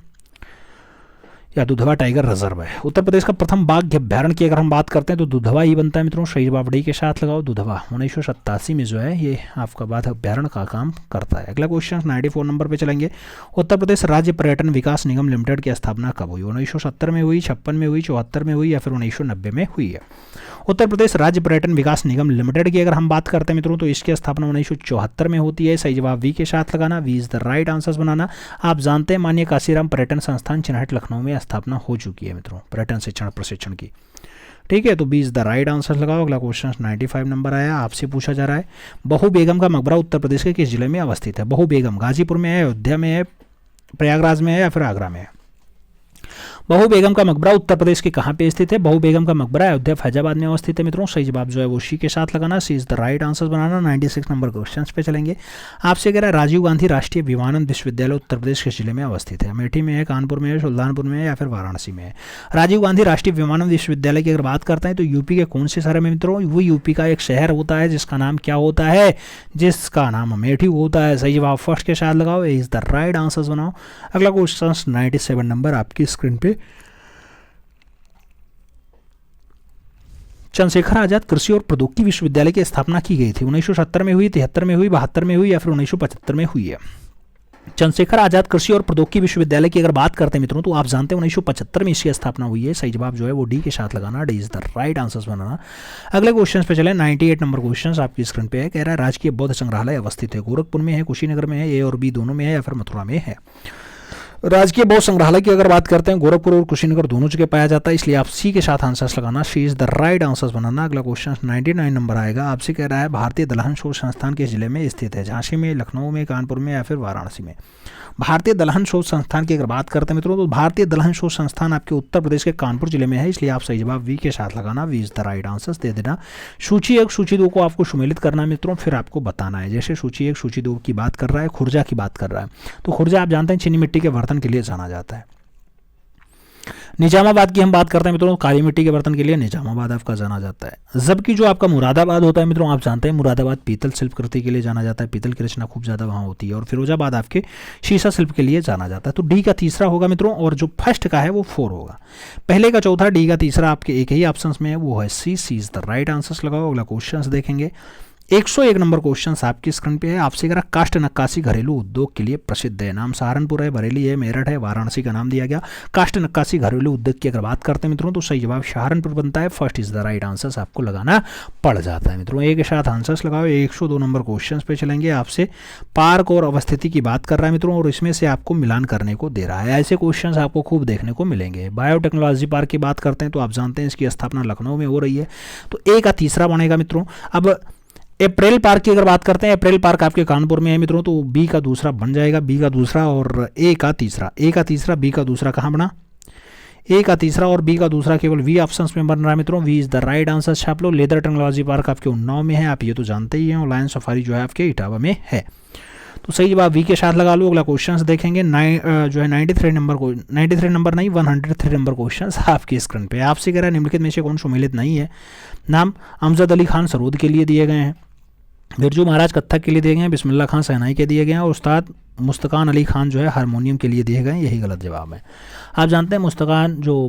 या दुधवा टाइगर रिजर्व है। उत्तर प्रदेश का प्रथम बाघ अभ्यारण्य की अगर हम बात करते हैं तो दुधवा ही बनता है मित्रों। सही जवाब डी के साथ लगाओ, दुधवा 1987 में जो है ये आपका बाघ अभ्यारण्य का काम करता है। अगला क्वेश्चन 94 नंबर पे चलेंगे। उत्तर प्रदेश राज्य पर्यटन विकास निगम लिमिटेड की स्थापना कब हुई। 1970 में हुई, 56 में हुई, 74 में हुई, या फिर 1990 में हुई है। उत्तर प्रदेश राज्य पर्यटन विकास निगम लिमिटेड की अगर हम बात करते हैं मित्रों तो इसकी स्थापना 1974 में होती है। सही जवाब वी के साथ लगाना, B is the right answers बनाना। आप जानते हैं माननीय काशीराम पर्यटन संस्थान चिन्हट लखनऊ में स्थापना हो चुकी है मित्रों पर्यटन शिक्षण प्रशिक्षण की। ठीक है, तो B is the right answer लगाओ। अगला क्वेश्चन 95 नंबर आया। आपसे पूछा जा रहा है बहु बेगम का मकबरा उत्तर प्रदेश के किस जिले में अवस्थित है। बहु बेगम गाजीपुर में है, अयोध्या में है, प्रयागराज में है, या फिर आगरा में है। बहु बेगम का मकबरा उत्तर प्रदेश के कहाँ पे स्थित है। बहु बेगम का मकबरा अयोध्या फैजाबाद में अवस्थित है मित्रों। सही जवाब जो है वो सी के साथ लगाना, C is the right answer बनाना। 96 नंबर क्वेश्चन पे चलेंगे। आपसे कह रहा है राजीव गांधी राष्ट्रीय विमानन विश्वविद्यालय उत्तर प्रदेश के जिले में अवस्थित है। अमेठी में है, कानपुर में है, सुल्तानपुर में है, या फिर वाराणसी में है। राजीव गांधी राष्ट्रीय विमानन विश्वविद्यालय की अगर बात करते हैं तो यूपी के कौन से शहर में मित्रों, वो यूपी का एक शहर होता है जिसका नाम क्या होता है, जिसका नाम अमेठी होता है। सही जवाब फर्स्ट के साथ लगाओ, ए इज द राइट आंसर बनाओ। अगला क्वेश्चन 97 नंबर आपकी स्क्रीन पे। चंद्रशेखर आजाद कृषि और प्रौद्योगिकी विश्वविद्यालय की स्थापना की गई थी। 1970 में हुई, 73 में हुई, 72 में हुई, या फिर 1975 में हुई है। चंद्रशेखर आजाद कृषि और प्रौद्योगिकी विश्वविद्यालय की अगर बात करते हैं मित्रों तो आप जानते हैं 1975 में इसकी स्थापना हुई है। सही जवाब जो है वो डी के साथ लगाना, D is the right answers बनाना। अगले क्वेश्चन पे चले। 98 नंबर क्वेश्चन आपकी स्क्रीन पे है। कह रहा है राजकीय बौद्ध संग्रहालय अवस्थित है। गोरखपुर में है, कुशीनगर में है, ए और बी दोनों में है, या फिर मथुरा में है। राजकीय बौद्ध संग्रहालय की अगर बात करते हैं गोरखपुर और कुशीनगर दोनों जगह पाया जाता है, इसलिए आप सी के साथ आंसर्स लगाना, C is the right answers बनाना। अगला क्वेश्चन 99 नंबर आएगा। आपसे कह रहा है भारतीय दलहन शोध संस्थान किस जिले में स्थित है। झांसी में, लखनऊ में, कानपुर में, या फिर वाराणसी में। भारतीय दलहन शोध संस्थान की अगर बात करते हैं मित्रों तो भारतीय दलहन शोध संस्थान आपके उत्तर प्रदेश के कानपुर जिले में है, इसलिए आप सही जवाब वी के साथ लगाना, B is the right answers दे देना। सूची 1 सूची 2 को आपको सुमेलित करना है मित्रों, फिर आपको बताना है। जैसे सूची 1 सूची 2 की बात कर रहा है, खुर्जा की बात कर रहा है, तो खुर्जा आप जानते हैं चीनी मिट्टी के बर्तन के लिए जाना जाता है। निजामाबाद की हम बात करते हैं मित्रों, काली मिट्टी के बर्तन के लिए निजामाबाद आपका जाना जाता है। जबकि जो आपका मुरादाबाद होता है मित्रों, आप जानते हैं मुरादाबाद पीतल शिल्प कृति के लिए जाना जाता है, पीतल की रचना खूब ज़्यादा वहाँ होती है। और फिरोजाबाद आपके शीशा शिल्प के लिए जाना जाता है। तो डी का तीसरा होगा मित्रों, और जो फर्स्ट का है वो 4 होगा। पहले का चौथा, डी का तीसरा आपके एक ही ऑप्शन में है, वो है सी। सी इज द राइट आंसर लगाओ। अगला क्वेश्चन देखेंगे, 101 नंबर क्वेश्चन आपकी स्क्रीन पे है। आपसे करा काष्ठ नक्काशी घरेलू उद्योग के लिए प्रसिद्ध है। नाम सहारनपुर है, बरेली है, मेरठ है, वाराणसी का नाम दिया गया। काष्ठ नक्काशी घरेलू उद्योग की अगर बात करते हैं मित्रों, तो सही जवाब सहारनपुर बनता है। First is the right answer आपको लगाना पड़ जाता है मित्रों। एक के साथ आंसर्स लगाओ। 102 नंबर क्वेश्चन पे चलेंगे। आपसे पार्क और अवस्थिति की बात कर रहा है मित्रों, और इसमें से आपको मिलान करने को दे रहा है। ऐसे क्वेश्चन आपको खूब देखने को मिलेंगे। बायोटेक्नोलॉजी पार्क की बात करते हैं तो आप जानते हैं इसकी स्थापना लखनऊ में हो रही है। तो ए का तीसरा बनेगा मित्रों। अब अप्रैल पार्क की अगर बात करते हैं, अप्रैल पार्क आपके कानपुर में है मित्रों, तो बी का दूसरा बन जाएगा। बी का दूसरा और ए का तीसरा, ए का तीसरा बी का दूसरा कहाँ बना? ए का तीसरा और बी का दूसरा केवल वी ऑप्शंस में बन रहा है मित्रों। B is the right answer छाप लो। लेदर टेक्नोलॉजी पार्क आपके उन्नाव में है, आप ये तो जानते ही हैं। और लायन सफारी जो है आपके इटावा में है। तो सही जवाब वी के साथ लगा लो। अगला क्वेश्चन देखेंगे, जो है 93 नंबर को 93 नंबर नहीं 103 नंबर क्वेश्चन आपकी स्क्रीन पे। आपसे कह रहा है निम्नलिखित में से कौन सम्मिलित नहीं है? नाम अमजद अली खान सरोद के लिए दिए गए हैं, बिरजू महाराज कत्थक के लिए दिए गए हैं, बिस्मिल्लाह खान शहनाई के दिए गए हैं, और उस्ताद मुस्तकान अली खान जो है हारमोनियम के लिए दिए गए हैं। यही गलत जवाब है। आप जानते हैं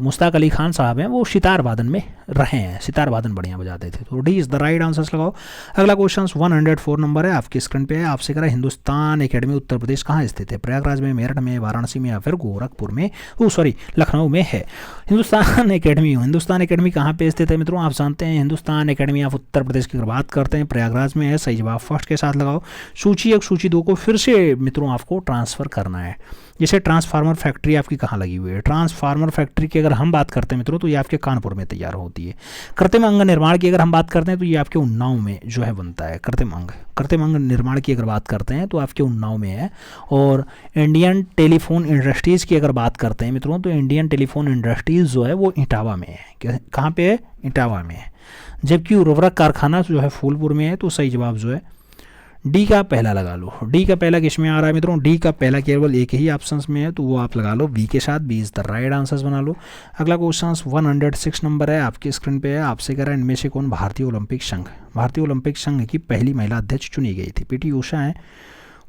मुश्ताक अली खान साहब हैं, वो सितार वादन में रहे हैं, सितार वादन बढ़िया बजाते थे। तो D is the right answer लगाओ। अगला क्वेश्चन 104 नंबर है, आपकी स्क्रीन पे है। आपसे करा हिंदुस्तान एकेडमी उत्तर प्रदेश कहाँ स्थित है? प्रयागराज में, मेरठ में, वाराणसी में, या फिर गोरखपुर में, लखनऊ में है। हिंदुस्तान एकेडमी कहाँ पे स्थित है मित्रों? आप जानते हैं हिंदुस्तान एकेडमी ऑफ उत्तर प्रदेश की बात करते हैं, प्रयागराज में है। सही जवाब फर्स्ट के साथ लगाओ। सूची 1 सूची 2 को फिर से मित्रों आपको ट्रांसफ़र करना है। जैसे ट्रांसफार्मर फैक्ट्री आपकी कहाँ लगी हुई है? ट्रांसफार्मर फैक्ट्री की अगर हम बात करते हैं मित्रों, तो ये आपके कानपुर में तैयार होती है। कृत्रिम अंग निर्माण की अगर हम बात करते हैं तो ये आपके उन्नाव में जो है बनता है। कृत्रिम अंग निर्माण की अगर बात करते हैं तो आपके उन्नाव में है। और इंडियन टेलीफोन इंडस्ट्रीज़ की अगर बात करते हैं मित्रों, तो इंडियन टेलीफोन इंडस्ट्रीज़ जो है वो इटावा में है। कहाँ पे है? इटावा में है। जबकि उर्वरक कारखाना जो है फूलपुर में है। तो सही जवाब जो है डी का पहला लगा लो। डी का पहला किस में आ रहा है मित्रों? डी का पहला केवल एक ही ऑप्शन में है, तो वो आप लगा लो बी के साथ। B is the right answer बना लो। अगला क्वेश्चन 106 नंबर है, आपकी स्क्रीन पे है। आपसे कह रहा है इनमें से कौन भारतीय ओलंपिक संघ की पहली महिला अध्यक्ष चुनी गई थी? पीटी उषा है,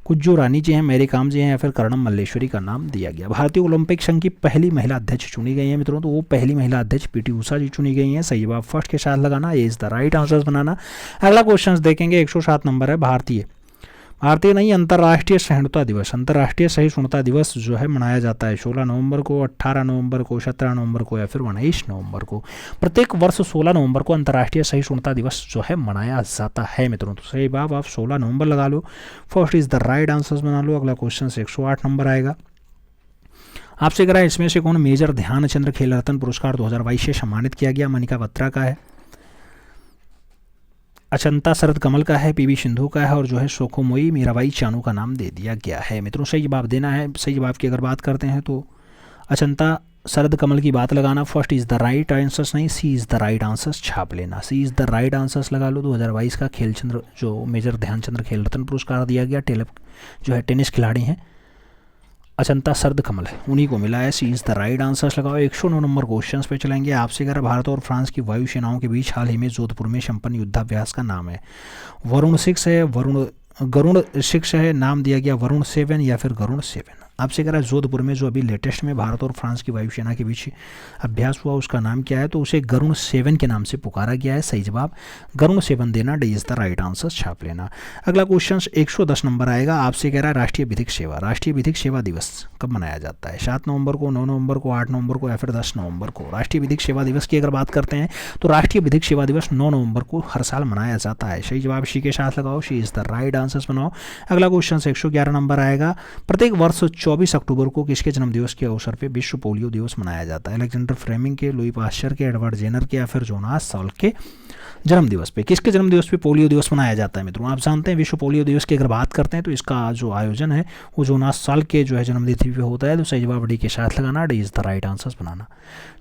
कुज्जू रानी जी हैं, मेरी काम जी हैं, या फिर कर्णम मल्लेश्वरी का नाम दिया गया। भारतीय ओलंपिक संघ की पहली महिला अध्यक्ष चुनी गई है मित्रों, तो वो पहली महिला अध्यक्ष पीटी उषा जी चुनी गई हैं। सही जवाब फर्स्ट के साथ लगाना, ये इज द राइट आंसर बनाना। अगला क्वेश्चन देखेंगे, 107 नंबर है। भारतीय नहीं, अंतर्राष्ट्रीय सहिष्णुता दिवस। अंतर्राष्ट्रीय सहिष्णुता दिवस जो है मनाया जाता है 16 नवंबर को, 18 नवंबर को, 17 नवंबर को, या फिर 19 नवंबर को। प्रत्येक वर्ष 16 नवंबर को अंतर्राष्ट्रीय सहिष्णुता दिवस जो है मनाया जाता है मित्रों। तो सही बात आप 16 नवंबर लगा लो। First is the right answer बना लो। अगला क्वेश्चन 108 नंबर आएगा। आपसे करा इसमें से कौन मेजर ध्यानचंद्र खेल रत्न पुरस्कार 2022 से सम्मानित किया गया? मनिका बत्रा का है, अचंता शरद कमल का है, पीवी सिंधु का है, और जो है सोखोमोई मीराबाई चानू का नाम दे दिया गया है मित्रों। सही जवाब देना है। सही जवाब की अगर बात करते हैं तो अचंता शरद कमल की बात लगाना। First is the right answer नहीं, सी इज़ द राइट आंसर छाप लेना। सी इज़ द राइट आंसर लगा लो। 2022 का खेलचंद्र जो मेजर ध्यानचंद्र खेल रत्न पुरस्कार दिया गया, जो है टेनिस खिलाड़ी हैं अचंता शरद कमल, उन्हीं को मिला है। सी इज़ द राइट आंसर लगाओ। 109 नंबर क्वेश्चन पे चलेंगे। आपसे कह रहा भारत और फ्रांस की वायुसेनाओं के बीच हाल ही में जोधपुर में संपन्न युद्धाभ्यास का नाम है? गरुण 6 है, नाम दिया गया वरुण 7 या फिर गरुण 7। आपसे कह रहा है जोधपुर में जो अभी लेटेस्ट में भारत और फ्रांस की वायुसेना के बीच अभ्यास हुआ उसका नाम क्या है? तो उसे गरुण 7 के नाम से पुकारा गया है। सही जवाब गरुण 7 देना, D is the right answer छाप लेना। अगला क्वेश्चन 110 नंबर आएगा। आपसे कह रहा है राष्ट्रीय विधिक सेवा दिवस कब मनाया जाता है? 7 नवंबर को, 9 नवंबर को, 8 नवंबर को, या फिर 10 नवंबर को। राष्ट्रीय विधिक सेवा दिवस की अगर बात करते हैं तो राष्ट्रीय विधिक सेवा दिवस 9 नवंबर को हर साल मनाया जाता है। सही जवाब सी के साथ लगाओ। सी इज द राइट आंसर बनाओ। अगला क्वेश्चन 111 नंबर आएगा। प्रत्येक वर्ष 24 अक्टूबर को किसके जन्मदिवस के अवसर पे विश्व पोलियो दिवस मनाया जाता है? अलेक्जेंडर फ्लेमिंग के, लुई पास्चर के, एडवर्ड जेनर के, या फिर जोनास सॉल्क के? जन्म दिवस पे, किसके जन्म दिवस पे पोलियो दिवस मनाया जाता है मित्रों? आप जानते हैं विश्व पोलियो दिवस की अगर बात करते हैं तो इसका जो आयोजन है वो 14 साल के जो है जन्मतिथि पे होता है। तो सही जवाब डी के साथ लगाना, D is the right answer बनाना।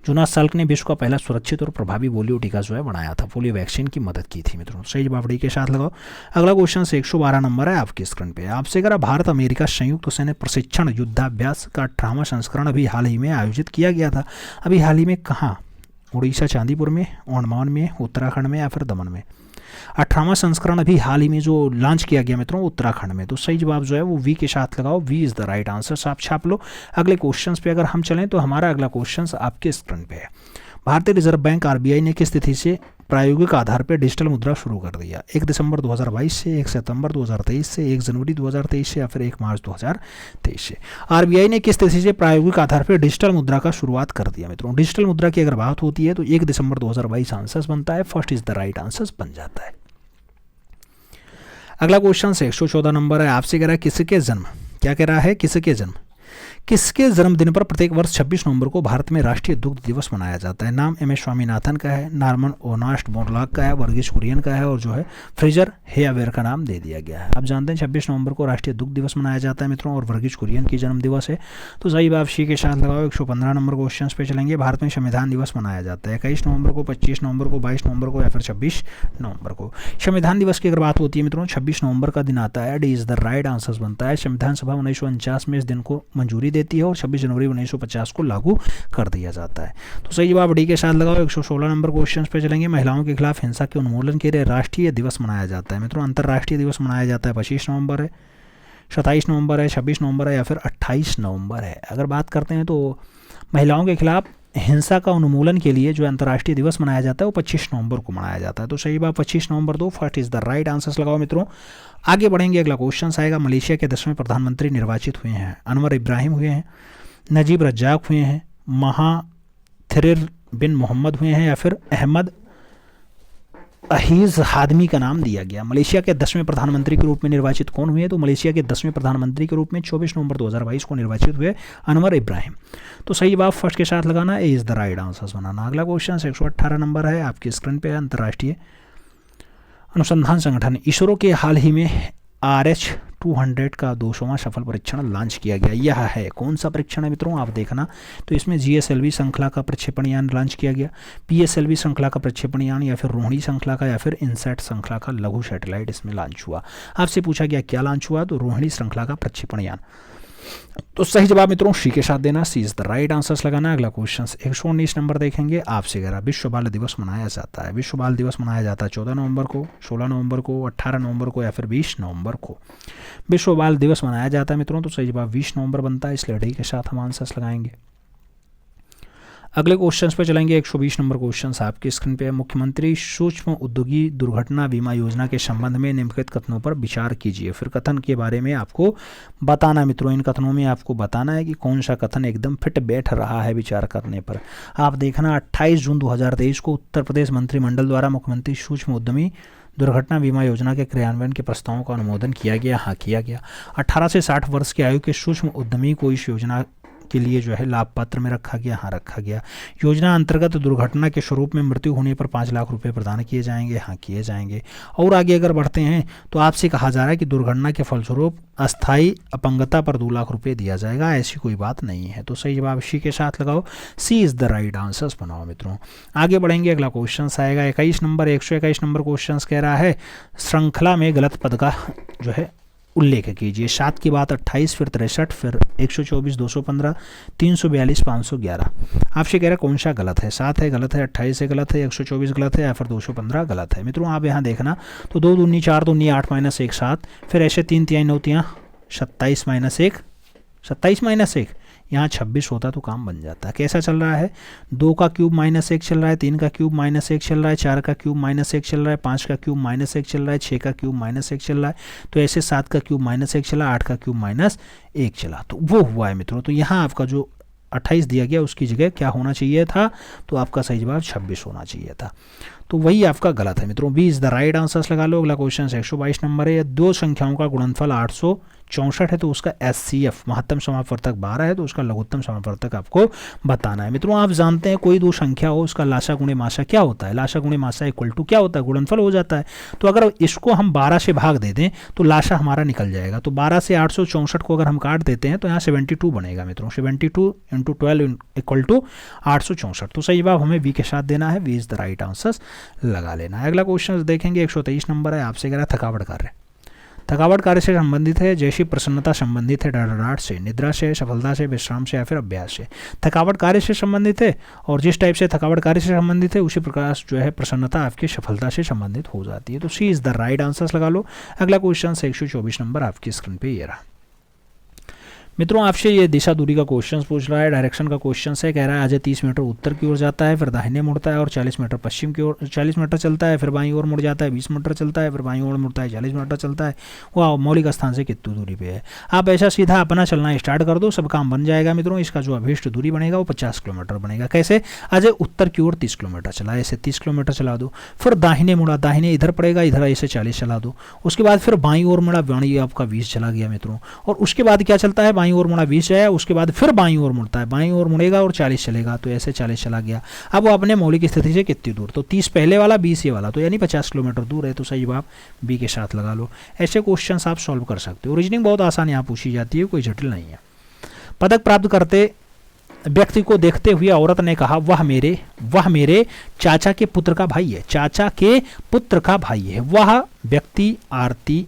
14 साल ने विश्व का पहला सुरक्षित और प्रभावी पोलियो टीका जो है बनाया था, पोलियो वैक्सीन की मदद की थी मित्रों। सही जवाब डी के साथ लगाओ। अगला क्वेश्चन 112 नंबर है आपके स्क्रीन पे। आपसे अगर भारत अमेरिका संयुक्त सैन्य प्रशिक्षण युद्धाभ्यास का 18वां संस्करण अभी हाल ही में आयोजित किया गया था। अभी हाल ही में कहाँ? उड़ीसा चांदीपुर में, ओमान में, उत्तराखंड में या फिर दमन में? 18वां संस्करण अभी हाल ही में जो लॉन्च किया गया मित्रों उत्तराखंड में। तो सही जवाब जो है वो वी के साथ लगाओ, B is the right answer. आप छाप लो। अगले क्वेश्चन पे अगर हम चलें तो हमारा अगला क्वेश्चन आपके स्क्रीन पे है। भारतीय रिजर्व बैंक आरबीआई ने किस तिथि से प्रायोगिक आधार पर डिजिटल मुद्रा शुरू कर दिया? 1 दिसंबर 2022 से, 1 सितंबर 2023 से, 1 जनवरी 2023 से या फिर 1 मार्च 2023 से? आरबीआई ने किस तिथि से प्रायोगिक आधार पर डिजिटल मुद्रा का शुरुआत कर दिया मित्रों? डिजिटल मुद्रा की अगर बात होती है तो 1 दिसंबर 2022 आंसर बनता है, first is the right answer बन जाता है। अगला क्वेश्चन 114 नंबर है आपसे, कह रहा है किसके जन्म, क्या कह रहा है? किसके जन्म, किसके जन्मदिन पर प्रत्येक वर्ष 26 नवंबर को भारत में राष्ट्रीय दुग्ध दिवस मनाया जाता है? नाम एम एस स्वामीनाथन का है, नॉर्मन ओनास्ट बोरलॉग का है, वर्गीस कुरियन का है और जो है फ्रेजर हेयरवेयर का नाम दे दिया गया है। आप जानते हैं 26 नवंबर को राष्ट्रीय दुग्ध दिवस मनाया जाता है मित्रों और वर्गीस कुरियन की जन्म दिवस है। तो सही बात सी के साथ लगाओ। 115 नंबर क्वेश्चन पे चलेंगे। भारत में संविधान दिवस मनाया जाता है 21 नवंबर को, 25 नवंबर को, 22 नवंबर को या फिर 26 नवंबर को? संविधान दिवस की अगर बात होती है मित्रों 26 नवंबर का दिन आता है, D is the right answer बनता है। संविधान सभा 1949 में इस दिन को मंजूरी देती है और 26 जनवरी 1950 को लागू कर दिया जाता है। तो सही जवाब डी के साथ लगाओ। 116 नंबर क्वेश्चन पे चलेंगे। महिलाओं के खिलाफ हिंसा के उन्मूलन के लिए राष्ट्रीय दिवस मनाया जाता है मित्रों, अंतर्राष्ट्रीय दिवस मनाया जाता है 25 नवंबर है, 27 नवंबर है, 26 नवंबर है या फिर 28 नवंबर है? अगर बात करते हैं तो महिलाओं के खिलाफ हिंसा का उन्मूलन के लिए जो अंतर्राष्ट्रीय दिवस मनाया जाता है वो 25 नवंबर को मनाया जाता है। तो सही बात 25 नवंबर दो, first is the right answer लगाओ मित्रों। आगे बढ़ेंगे। अगला क्वेश्चन आएगा। मलेशिया के 10वें प्रधानमंत्री निर्वाचित हुए हैं? अनवर इब्राहिम हुए हैं, नजीब रज्जाक हुए हैं, महाथिर बिन मोहम्मद हुए हैं या फिर अहमद अहीज़ हादमी का नाम दिया गया? मलेशिया के 10वें प्रधानमंत्री के रूप में निर्वाचित कौन हुए? तो मलेशिया के 10वें प्रधानमंत्री के रूप में 24 नवंबर 2022 को निर्वाचित हुए अनवर इब्राहिम। तो सही जवाब फर्स्ट के साथ लगाना, A is the right answer बनाना। अगला क्वेश्चन 118 नंबर है आपकी स्क्रीन पे। अंतर्राष्ट्रीय अनुसंधान संगठन इसरो के हाल ही में RH-200 का 200वां सफल परीक्षण लॉन्च किया गया। यह है कौन सा परीक्षण है मित्रों? आप देखना। तो इसमें GSLV श्रृंखला का प्रक्षेपण यान लॉन्च किया गया, PSLV श्रृंखला का प्रक्षेपण यान या फिर रोहिणी श्रृंखला का या फिर इनसैट श्रृंखला का लघु सैटेलाइट इसमें लॉन्च हुआ। आपसे पूछा गया क्या लॉन्च हुआ? तो रोहिणी श्रृंखला का प्रक्षेपण यान। तो सही जवाब मित्रों सी के साथ देना, सी इज द राइट आंसर्स लगाना। अगला क्वेश्चन 119 नंबर देखेंगे आपसे। कह रहा विश्व बाल दिवस मनाया जाता है? विश्व बाल दिवस मनाया जाता है 14 नवंबर को, 16 नवंबर को, 18 नवंबर को या फिर 20 नवंबर को? विश्व बाल दिवस मनाया जाता है मित्रों। तो सही जवाब 20 नवंबर बनता है, इसलिए डी के साथ हम आंसर्स लगाएंगे। अगले क्वेश्चन पे चलेंगे। 120 नंबर क्वेश्चन आपकी स्क्रीन पे है। मुख्यमंत्री सूक्ष्म उद्योगी दुर्घटना बीमा योजना के संबंध में निम्नलिखित कथनों पर विचार कीजिए। फिर कथन के बारे में आपको बताना है मित्रों। इन कथनों में आपको बताना है कि कौन सा कथन एकदम फिट बैठ रहा है विचार करने पर। आप देखना 28 जून 2023 को उत्तर प्रदेश मंत्रिमंडल द्वारा मुख्यमंत्री सूक्ष्म उद्यमी दुर्घटना बीमा योजना के क्रियान्वयन के प्रस्तावों का अनुमोदन किया गया। हाँ, किया गया। 18 से 60 वर्ष की आयु के सूक्ष्म उद्यमी को इस योजना के लिए जो है लाभ पात्र में रखा गया। हाँ, रखा गया। योजना अंतर्गत दुर्घटना के स्वरूप में मृत्यु होने पर 5 लाख रुपए प्रदान किए जाएंगे। हाँ, किए जाएंगे। और आगे अगर बढ़ते हैं तो आपसे कहा जा रहा है कि दुर्घटना के फलस्वरूप अस्थायी अपंगता पर 2 लाख रुपए दिया जाएगा। ऐसी कोई बात नहीं है। तो सही जवाब सी के साथ लगाओ, सी इज द राइट आंसर्स बनाओ मित्रों। आगे बढ़ेंगे। अगला क्वेश्चन आएगा 21 नंबर। 121 नंबर क्वेश्चन कह रहा है श्रृंखला में गलत पद का जो है उल्लेख कीजिए। 7 की बात 28, फिर 63, फिर 124, 215, 342, 511। आपसे कह रहा है कौन सा गलत है? 7 है गलत है, 28 है गलत है, 124 गलत है या फिर 215 गलत है? मित्रों आप यहाँ देखना तो 2 दूनी 4, 2 8 - 1 7, फिर ऐसे 3 3 9 3 27 - 1, 27 - 1 यहाँ 26 होता तो काम बन जाता। कैसा चल रहा है? 2 का क्यूब -1 चल रहा है, 3 का क्यूब -1 चल रहा है, 4 का क्यूब -1 चल रहा है, 5 का क्यूब -1 चल रहा है, 6 का क्यूब -1 चल रहा है। तो ऐसे 7 का क्यूब -1 चला, 8 का क्यूब -1 चला, तो वो हुआ है मित्रों। तो यहाँ आपका जो 28 दिया गया उसकी जगह क्या होना चाहिए था? तो आपका सही जवाब 26 होना चाहिए था। तो वही आपका गलत है मित्रों। B is the right answers लगा लो। अगला क्वेश्चन 122 नंबर है। 2 संख्याओं का गुणनफल 64 है तो उसका HCF महत्तम समापवर्तक 12 है तो उसका लघुत्तम समापवर्तक आपको बताना है। मित्रों आप जानते हैं कोई दो संख्या हो उसका लासा गुणे मासा क्या होता है, लासा गुणे मासा इक्वल टू क्या होता है, गुणनफल हो जाता है। तो अगर इसको हम 12 से भाग दे दें तो लासा हमारा निकल जाएगा। तो 12 से 864 को अगर हम काट देते हैं तो यहाँ 72 बनेगा मित्रों, 72 × 12 इक्वल टू 864। तो सही जवाब हमें बी के साथ देना है, B is the right answer लगा लेना है। अगला क्वेश्चन देखेंगे 123 नंबर है, आपसे कह रहा है थकावट कार्य। थकावट कार्य से संबंधित है जैसी प्रसन्नता संबंधित है डराहट से, निद्रा से, सफलता से, विश्राम से या फिर अभ्यास से। थकावट कार्य से संबंधित है और जिस टाइप से थकावट कार्य से संबंधित है उसी प्रकार जो है प्रसन्नता आपकी सफलता से संबंधित हो जाती है। तो सी इज द राइट आंसर लगा लो। अगला क्वेश्चन 124 नंबर आपकी स्क्रीन पे ये रहा। मित्रों आपसे ये दिशा दूरी का क्वेश्चन पूछ रहा है, डायरेक्शन का क्वेश्चन है। कह रहा है आज 30 मीटर उत्तर की ओर जाता है, फिर दाहिने मुड़ता है और 40 मीटर पश्चिम की ओर, 40 मीटर चलता है, फिर बाईं ओर मुड़ जाता है, 20 मीटर चलता है, फिर बाईं ओर मुड़ता है, 40 मीटर चलता है। वह मौलिक स्थान से कितनी दूरी पे है। आप ऐसा सीधा अपना चलना स्टार्ट कर दो, सब काम बन जाएगा मित्रों। इसका जो अभीष्ट दूरी बनेगा वो 50 किलोमीटर बनेगा। कैसे, आज उत्तर की ओर 30 किलोमीटर चला, ऐसे 30 किलोमीटर चला दो। फिर दाहिने मुड़ा, दाहिने इधर पड़ेगा, इधर ऐसे 40 चला दो। उसके बाद फिर बाईं ओर मुड़ा, बाईं आपका 20 चला गया मित्रों। और उसके बाद क्या चलता है, बाईं ओर मुड़ा 20 जाए, उसके बाद फिर बाईं ओर मुड़ता है, बाईं ओर मुड़ेगा और 40 चलेगा, तो ऐसे 40 चला गया। अब वो अपने मौलिक स्थिति से कितनी दूर, तो 30 पहले वाला, 20 ये वाला, तो यानी 50 किलोमीटर दूर है। तो सही जवाब बी के साथ लगा लो। ऐसे क्वेश्चंस आप सॉल्व कर सकते हो। रीजनिंग बहुत आसान यहाँ पूछी जाती है, कोई जटिल नहीं है। पदक प्राप्त करते व्यक्ति को देखते हुए औरत ने कहा वह मेरे चाचा के पुत्र का भाई है, चाचा के पुत्र का भाई है। वह व्यक्ति आरती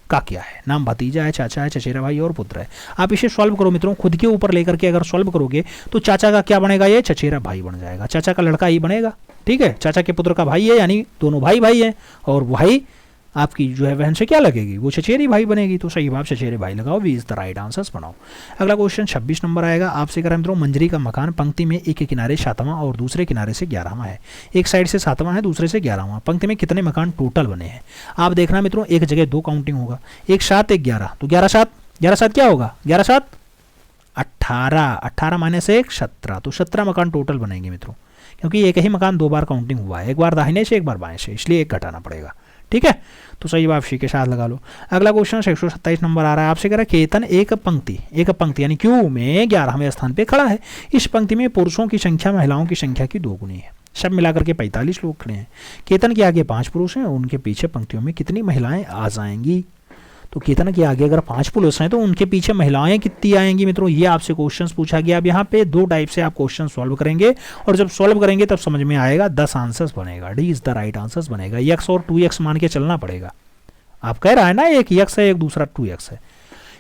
का क्या है, नाम भतीजा है, चाचा है, चचेरा भाई और पुत्र है। आप इसे सॉल्व करो मित्रों, खुद के ऊपर लेकर के अगर सॉल्व करोगे तो चाचा का क्या बनेगा, ये चचेरा भाई बन जाएगा, चाचा का लड़का ही बनेगा। ठीक है, चाचा के पुत्र का भाई है यानी दोनों भाई भाई है, और भाई आपकी जो है बहन से क्या लगेगी, वो चचेरी भाई बनेगी। तो सही जवाब चचेरे भाई लगाओ, B is the right answers बनाओ। अगला क्वेश्चन 26 नंबर आएगा, आपसे कह रहा है मित्रों मंजरी का मकान पंक्ति में एक किनारे 7वां और दूसरे किनारे से 11वां है। एक साइड से 7वां है, दूसरे से 11वां। पंक्ति में कितने मकान टोटल बने हैं। आप देखना मित्रों, एक जगह 2 काउंटिंग होगा, एक 7 एक 11, तो 11 7 क्या होगा, 11 7 18, 18 माइनस 1 17, तो 17 मकान टोटल बनेंगे मित्रों, क्योंकि एक ही मकान 2 बार काउंटिंग हुआ है, एक बार दाहिने से एक बार बाएं से, इसलिए एक घटाना पड़ेगा। ठीक है, तो सही जवाब सी के साथ लगा लो। अगला क्वेश्चन 127 नंबर आ रहा है, आपसे कह रहा है केतन एक पंक्ति यानी क्यू में 11वें स्थान पे खड़ा है। इस पंक्ति में पुरुषों की संख्या महिलाओं की संख्या की 2 गुनी है। सब मिलाकर के 45 लोग खड़े हैं। केतन के आगे 5 पुरुष हैं, उनके पीछे पंक्तियों में कितनी महिलाएं आ जाएंगी। तो केतन के आगे अगर 5 पुरुष हैं तो उनके पीछे महिलाएं कितनी आएंगी मित्रों, ये आपसे क्वेश्चन पूछा गया। अब यहाँ पे 2 टाइप से आप क्वेश्चन सॉल्व करेंगे, और जब सॉल्व करेंगे तब समझ में आएगा, 10 आंसर्स बनेगा, D is the right answers बनेगा। x और 2x मान के चलना पड़ेगा। आप कह रहा है ना एक x है एक दूसरा 2x है।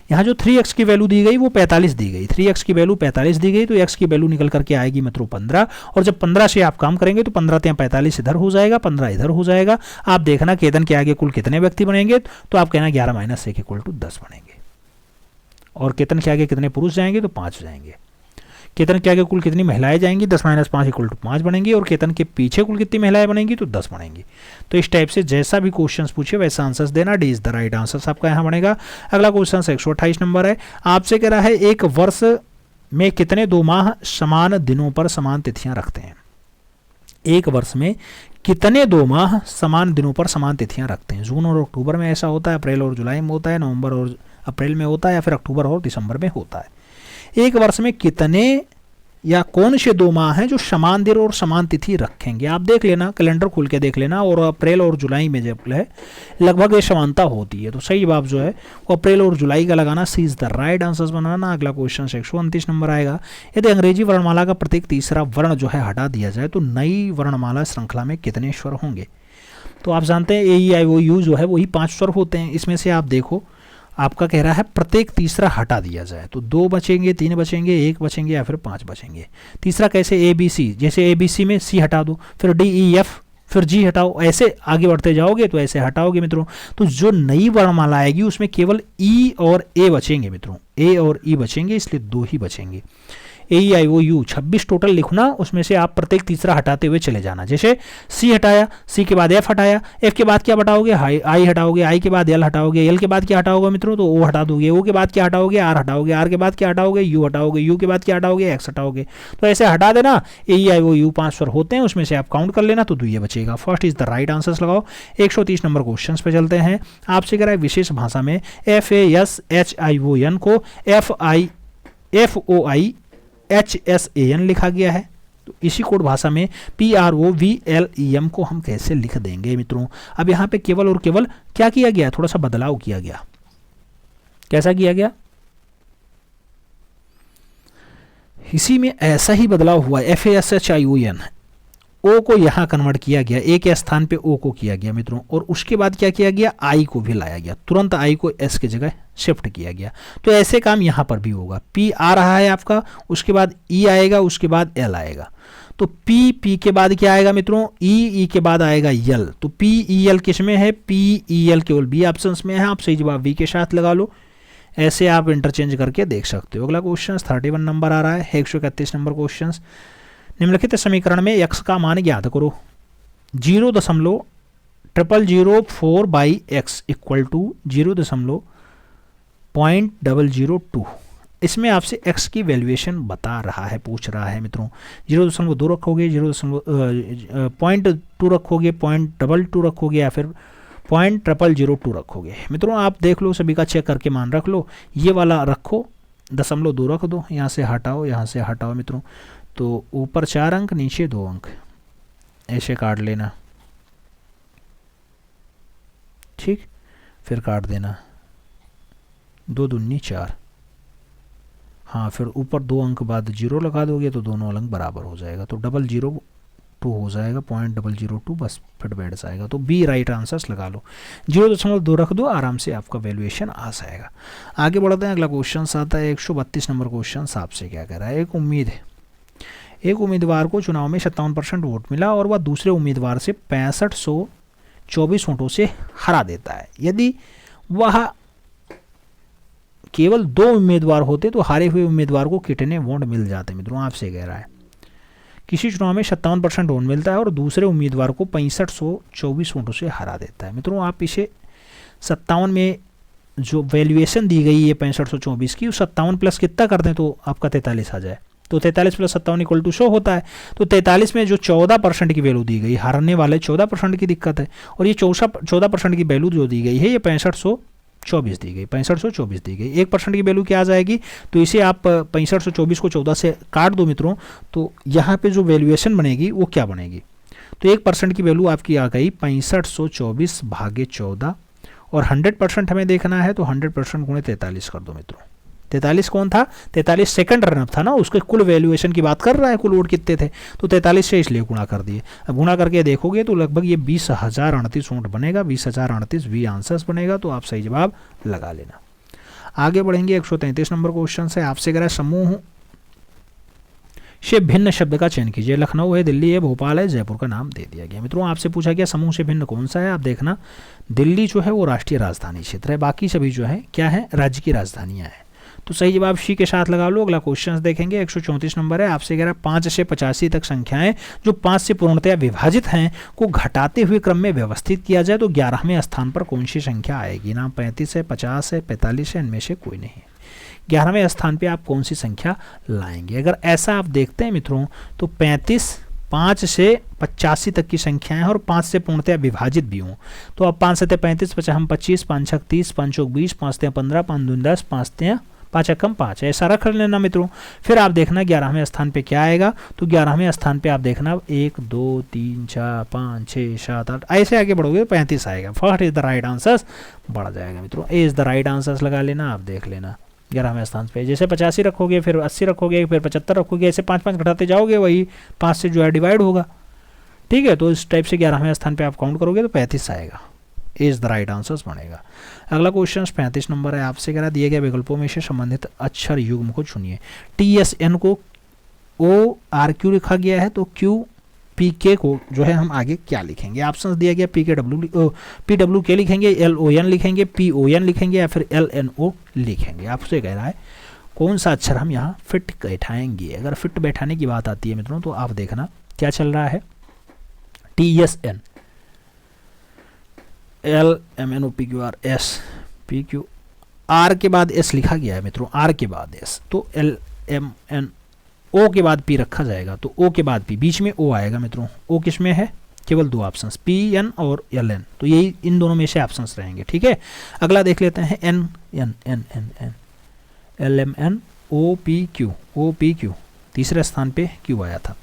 यहाँ जो 3x की वैल्यू दी गई वो 45 दी गई, 3x की वैल्यू 45 दी गई, तो x की वैल्यू निकल करके आएगी मित्रों 15। और जब 15 से आप काम करेंगे तो 15 से 45 इधर हो जाएगा, 15 इधर हो जाएगा। आप देखना केतन के आगे कुल कितने व्यक्ति बनेंगे, तो आप कहना 11 - 1 = 10 बनेंगे। और केतन के आगे कितने पुरुष जाएंगे, तो 5 जाएंगे। केतन के आगे कुल कितनी महिलाएं जाएंगी, 10 - 5 = 5 बनेंगी। और केतन के पीछे कुल कितनी महिलाएं बनेंगी, तो 10 बनेंगी। तो इस टाइप से जैसा भी क्वेश्चंस पूछे वैसा आंसर्स देना, D is the right answer आपका यहाँ बनेगा। अगला क्वेश्चन 128 नंबर है, आपसे कह रहा है एक वर्ष में कितने 2 माह समान दिनों पर समान तिथियां रखते हैं। एक वर्ष में कितने 2 माह समान दिनों पर समान तिथियां रखते हैं। जून और अक्टूबर में ऐसा होता है, अप्रैल और जुलाई में होता है, नवंबर और अप्रैल में होता है, या फिर अक्टूबर और दिसंबर में होता है। एक वर्ष में कितने या कौन से 2 माह हैं जो समान दिन और समान तिथि रखेंगे। आप देख लेना, कैलेंडर खोल के देख लेना, और अप्रैल और जुलाई में जब है लगभग ये समानता होती है। तो सही जवाब जो है वो अप्रैल और जुलाई का लगाना, C is the right answers बनाना। अगला क्वेश्चन 129 नंबर आएगा, यदि अंग्रेजी वर्णमाला का प्रत्येक तीसरा वर्ण जो है हटा दिया जाए तो नई वर्णमाला श्रृंखला में कितने स्वर होंगे। तो आप जानते हैं AEIOU जो है वही 5 स्वर होते हैं। इसमें से आप देखो, आपका कह रहा है प्रत्येक तीसरा हटा दिया जाए, तो 2 बचेंगे, 3 बचेंगे, 1 बचेंगे या फिर 5 बचेंगे। तीसरा कैसे, ABC, जैसे ABC में C हटा दो, फिर D E F, फिर G हटाओ, ऐसे आगे बढ़ते जाओगे तो ऐसे हटाओगे मित्रों। तो जो नई वर्णमाला आएगी उसमें केवल E और A बचेंगे मित्रों, A और E बचेंगे, इसलिए 2 ही बचेंगे। AEIOU 26 टोटल लिखना, उसमें से आप प्रत्येक तीसरा हटाते हुए चले जाना। जैसे C हटाया, C के बाद F हटाया, F के बाद क्या हटाओगे, I हटाओगे, I के बाद L हटाओगे, L के बाद क्या हटाओगे मित्रों, तो O हटा दोगे, O के बाद क्या हटाओगे, R हटाओगे, R के बाद क्या हटाओगे, U हटाओगे, U के बाद क्या हटाओगे, X हटाओगे। तो ऐसे हटा देना। AEIOU 5 स्वर होते हैं, उसमें से आप काउंट कर लेना, तो ये बचेगा। First is the right answers लगाओ। 130 नंबर क्वेश्चन पे चलते हैं। आपसे कह रहा है विशेष भाषा में FASHION को FOIHSAN लिखा गया है, तो इसी कोड भाषा में PROVLEM को हम कैसे लिख देंगे मित्रों। अब यहाँ पे केवल और केवल क्या किया गया, थोड़ा सा बदलाव किया गया। कैसा किया गया, इसी में ऐसा ही बदलाव हुआ। FASHION ओ को यहाँ कन्वर्ट किया गया, ए के स्थान पे ओ को किया गया मित्रों, और उसके बाद क्या किया गया, आई को भी लाया गया, तुरंत आई को एस की जगह शिफ्ट किया गया। तो ऐसे काम यहाँ पर भी होगा। पी आ रहा है आपका, उसके बाद ई आएगा, उसके बाद एल आएगा। तो पी के बाद क्या आएगा मित्रों, ई के बाद आएगा यल। तो PEL किस में है, PEL केवल बी ऑप्शन में है। आप सही जवाब बी के साथ लगा लो। ऐसे आप इंटरचेंज करके देख सकते हो। अगला क्वेश्चन 31 नंबर आ रहा है। 131 नंबर क्वेश्चन। निम्नलिखित समीकरण में x का मान ज्ञात करो। 0.0004 बाई एक्स इक्वल टू 0.002। इसमें आपसे x की वैल्यूएशन बता रहा है, पूछ रहा है मित्रों। 0.2 रखोगे, 0.2 रखोगे, 0.22 रखोगे, या फिर 0.0002 रखोगे। मित्रों आप देख लो, सभी का चेक करके मान रख लो। ये वाला रखो, 0.2 रख दो, यहाँ से हटाओ, यहाँ से हटाओ मित्रों। तो ऊपर 4 अंक, नीचे 2 अंक, ऐसे काट लेना, ठीक। फिर काट देना, 2 दूनी 4। हाँ, फिर ऊपर 2 अंक बाद 0 लगा दोगे तो दोनों अंक बराबर हो जाएगा। तो 002 हो जाएगा, 0.002, बस फिट बैठ जाएगा। तो बी राइट आंसर्स लगा लो। 0.2 रख दो, आराम से आपका वैल्यूएशन आ जाएगा। आगे बढ़ते हैं। अगला क्वेश्चन आता है 132 नंबर क्वेश्चन। आपसे क्या कह रहा है, एक उम्मीदवार को चुनाव में 57% वोट मिला और वह दूसरे उम्मीदवार से 6524 वोटों से हरा देता है। यदि वह केवल 2 उम्मीदवार होते तो हारे हुए उम्मीदवार को कितने वोट मिल जाते मित्रों। आपसे कह रहा है किसी चुनाव में 57% वोट मिलता है और दूसरे उम्मीदवार को 6524 वोटों से हरा देता है। मित्रों आप इसे 57 में जो वैल्यूएशन दी गई है 6524 की, 57 प्लस कितना कर दें तो आपका 43 आ जाए। तो 43 प्लस 57 इक्वल टू 100 होता है। तो 43 में जो 14% की वैल्यू दी गई, हारने वाले 14% की दिक्कत है, और ये 14% की वैल्यू जो दी गई है ये 6524 दी गई, 6524 दी गई। 1% की वैल्यू क्या आ जाएगी, तो इसे आप 6524 को 14 से काट दो मित्रों, तो यहाँ पे जो वैल्यूएशन बनेगी वो क्या बनेगी, तो 1% की वैल्यू आपकी आ गई 6524 भागे 14, और 100% हमें देखना है तो 100% गुणे 43 कर दो मित्रों। 43 कौन था, 43 सेकंड रनअप था ना, उसके कुल वैल्यूएशन की बात कर रहा है, कुल वोट कितने थे, तो 43 से इसलिए गुणा कर दिए। अब गुणा करके देखोगे तो लगभग ये 20,038 वोट बनेगा, 20,038 वी आंसर्स बनेगा। तो आप सही जवाब लगा लेना। आगे बढ़ेंगे। 133 नंबर क्वेश्चन है। आपसे कह रहा है समूह से भिन्न शब्द का चयन कीजिए। लखनऊ है, दिल्ली है, भोपाल है, जयपुर का नाम दे दिया गया। मित्रों आपसे पूछा गया समूह से भिन्न कौन सा है। आप देखना, दिल्ली जो है वो राष्ट्रीय राजधानी क्षेत्र है, बाकी सभी जो है क्या है, राज्य की राजधानियां हैं। तो सही जवाब सी के साथ लगा लो। अगला क्वेश्चन देखेंगे। 134 नंबर है। आपसे कह रहा है 5 से 85 तक संख्याएं जो 5 से पूर्णतया विभाजित हैं को घटाते हुए क्रम में व्यवस्थित किया जाए तो 11वें स्थान पर कौन सी संख्या आएगी। नाम 35 है, 50 है, 45 है, इनमें से कोई नहीं। 11वें स्थान पे आप कौन सी संख्या लाएंगे। अगर ऐसा आप देखते हैं मित्रों तो 35 5 से 85 तक की संख्याएं हैं और 5 से पूर्णतया विभाजित भी हों तो अब 5 से 35, 25, 5 6 30, 5 20, 5 15, 5 2 10, 5 कम 5, ऐसा रख लेना मित्रों। फिर आप देखना 11वें स्थान पे क्या आएगा, तो 11वें स्थान पे आप देखना 1 2 3 4 5 6 7 8 ऐसे आगे बढ़ोगे 35 आएगा। First is the right answers बढ़ जाएगा मित्रों। ए इज द राइट आंसर्स लगा लेना। आप देख लेना 11वें स्थान पे जैसे 85 रखोगे, फिर 80 रखोगे, फिर 75 रखोगे, ऐसे 5 घटाते जाओगे, वही 5 से जो है डिवाइड होगा। ठीक है, तो इस टाइप से 11वें स्थान पे आप काउंट करोगे तो 35 आएगा। इज द राइट आंसर्स बनेगा। अगला क्वेश्चन 35 नंबर है। आपसे कह रहा दिए गए विकल्पों में से संबंधित अक्षर युग्म को चुनिए। TSN को ORQ लिखा गया है, तो QPK को जो है हम आगे क्या लिखेंगे। ऑप्शन दिया गया PWK लिखेंगे, LON लिखेंगे, PON लिखेंगे या फिर LNO लिखेंगे। आपसे कह रहा है कौन सा अक्षर हम यहाँ फिट बैठाएंगे। अगर फिट बैठाने की बात आती है मित्रों तो आप देखना क्या चल रहा है, TSN LMNOPQR PQ R के बाद S लिखा गया है मित्रों, R के बाद S, तो LMNO के बाद P रखा जाएगा, तो O के बाद P, बीच में O आएगा मित्रों। O किस में है, केवल दो ऑप्शंस PN और LN, तो यही इन दोनों में से ऑप्शंस रहेंगे। ठीक है, अगला देख लेते हैं N LMN OPQ, तीसरे स्थान पे Q आया था।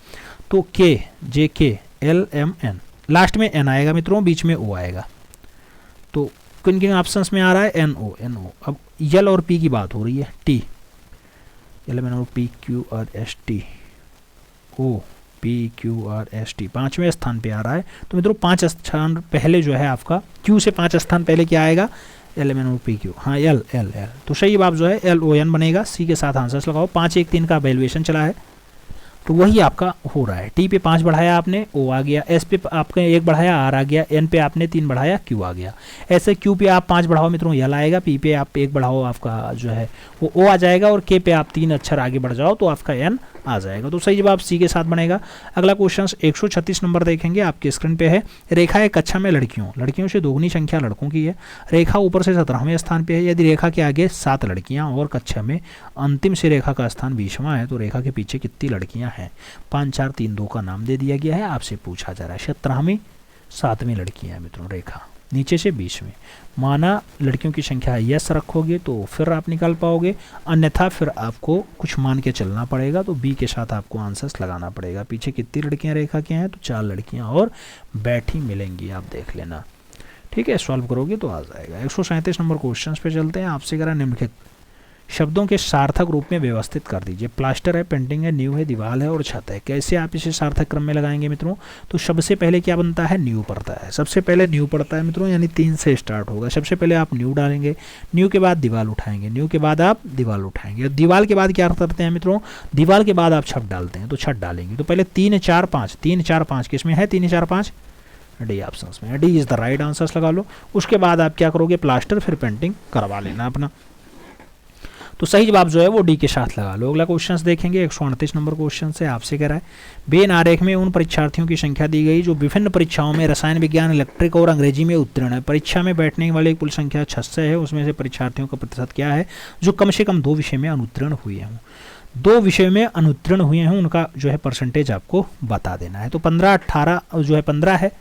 तो K JK LMN, लास्ट में N आएगा मित्रों, बीच में O आएगा। तो किन किन ऑप्शंस में आ रहा है, NO। अब L और P की बात हो रही है, T LMN OPQRST OPQRST पांचवें स्थान पे आ रहा है। तो मित्रों 5 स्थान पहले जो है आपका Q से 5 स्थान पहले क्या आएगा, LMNOPQ, हाँ L। तो सही जवाब जो है LON बनेगा। C के साथ आंसर्स लगाओ। 5 1 3 का वैल्यूएशन चला है, तो वही आपका हो रहा है। T पे 5 बढ़ाया आपने, O आ गया। S पे आपने 1 बढ़ाया, R आ गया। N पे आपने 3 बढ़ाया, Q आ गया। ऐसे Q पे आप 5 बढ़ाओ मित्रों, L आएगा। P पे आप 1 बढ़ाओ, आपका जो है वो O आ जाएगा। और K पे आप 3 अक्षर आगे बढ़ जाओ तो आपका N आ जाएगा। तो सही जवाब C के साथ बनेगा। अगला क्वेश्चन 136 नंबर देखेंगे, आपके स्क्रीन पे है। रेखा एक कक्षा में लड़कियों से दोगुनी संख्या लड़कों की है। रेखा ऊपर से 17वें स्थान पे है। यदि रेखा के आगे 7 लड़कियां और कक्षा में अंतिम से रेखा का स्थान 20वां है, तो रेखा के पीछे कितनी लड़कियां हैं। 5 4 3 2 का नाम दे दिया गया है। आपसे पूछा जा रहा है 17वीं 7वीं लड़कियां हैं मित्रों, रेखा नीचे से 20 में। माना लड़कियों की संख्या यस रखोगे तो फिर आप निकाल पाओगे, अन्यथा फिर आपको कुछ मान के चलना पड़ेगा। तो बी के साथ आपको आंसर्स लगाना पड़ेगा। पीछे कितनी लड़कियां रेखा के हैं, तो 4 लड़कियां और बैठी मिलेंगी, आप देख लेना। ठीक है, सॉल्व करोगे तो आ जाएगा। 137 नंबर क्वेश्चन पे चलते हैं। आपसे कह रहा निम्नलिखित शब्दों के सार्थक रूप में व्यवस्थित कर दीजिए। प्लास्टर है, पेंटिंग है, नींव है, दीवार है और छत है। कैसे आप इसे सार्थक क्रम में लगाएंगे मित्रों, तो सबसे पहले क्या बनता है, नींव पड़ता है। सबसे पहले नींव पड़ता है मित्रों, यानी 3 से स्टार्ट होगा। सबसे पहले आप नींव डालेंगे, नींव के बाद दीवार उठाएंगे, नींव के बाद आप दीवार उठाएंगे। दीवार के बाद क्या करते हैं मित्रों, दीवार के बाद आप छत डालते हैं, तो छत डालेंगे। तो पहले 3 4 5, 3 4 5 किसमें है, 3 4 5 डी ऑप्शंस में। D is the right answers लगा लो। उसके बाद आप क्या करोगे, प्लास्टर, फिर पेंटिंग करवा लेना अपना। तो सही जवाब जो है वो डी के साथ लगा लो। अगला क्वेश्चन देखेंगे, 138 नंबर क्वेश्चन से आपसे कह रहा है बेन आरेख में उन परीक्षार्थियों की संख्या दी गई जो विभिन्न परीक्षाओं में रसायन विज्ञान, इलेक्ट्रिक और अंग्रेजी में उत्तीर्ण है। परीक्षा में बैठने वाली कुल संख्या 600 है, उसमें से परीक्षार्थियों का प्रतिशत क्या है जो कम से कम 2 विषय में अनुत्तीर्ण हुए हों। 2 विषय में अनुत्तीर्ण हुए हैं, उनका जो है परसेंटेज आपको बता देना है। तो 15 18 जो है 15 है,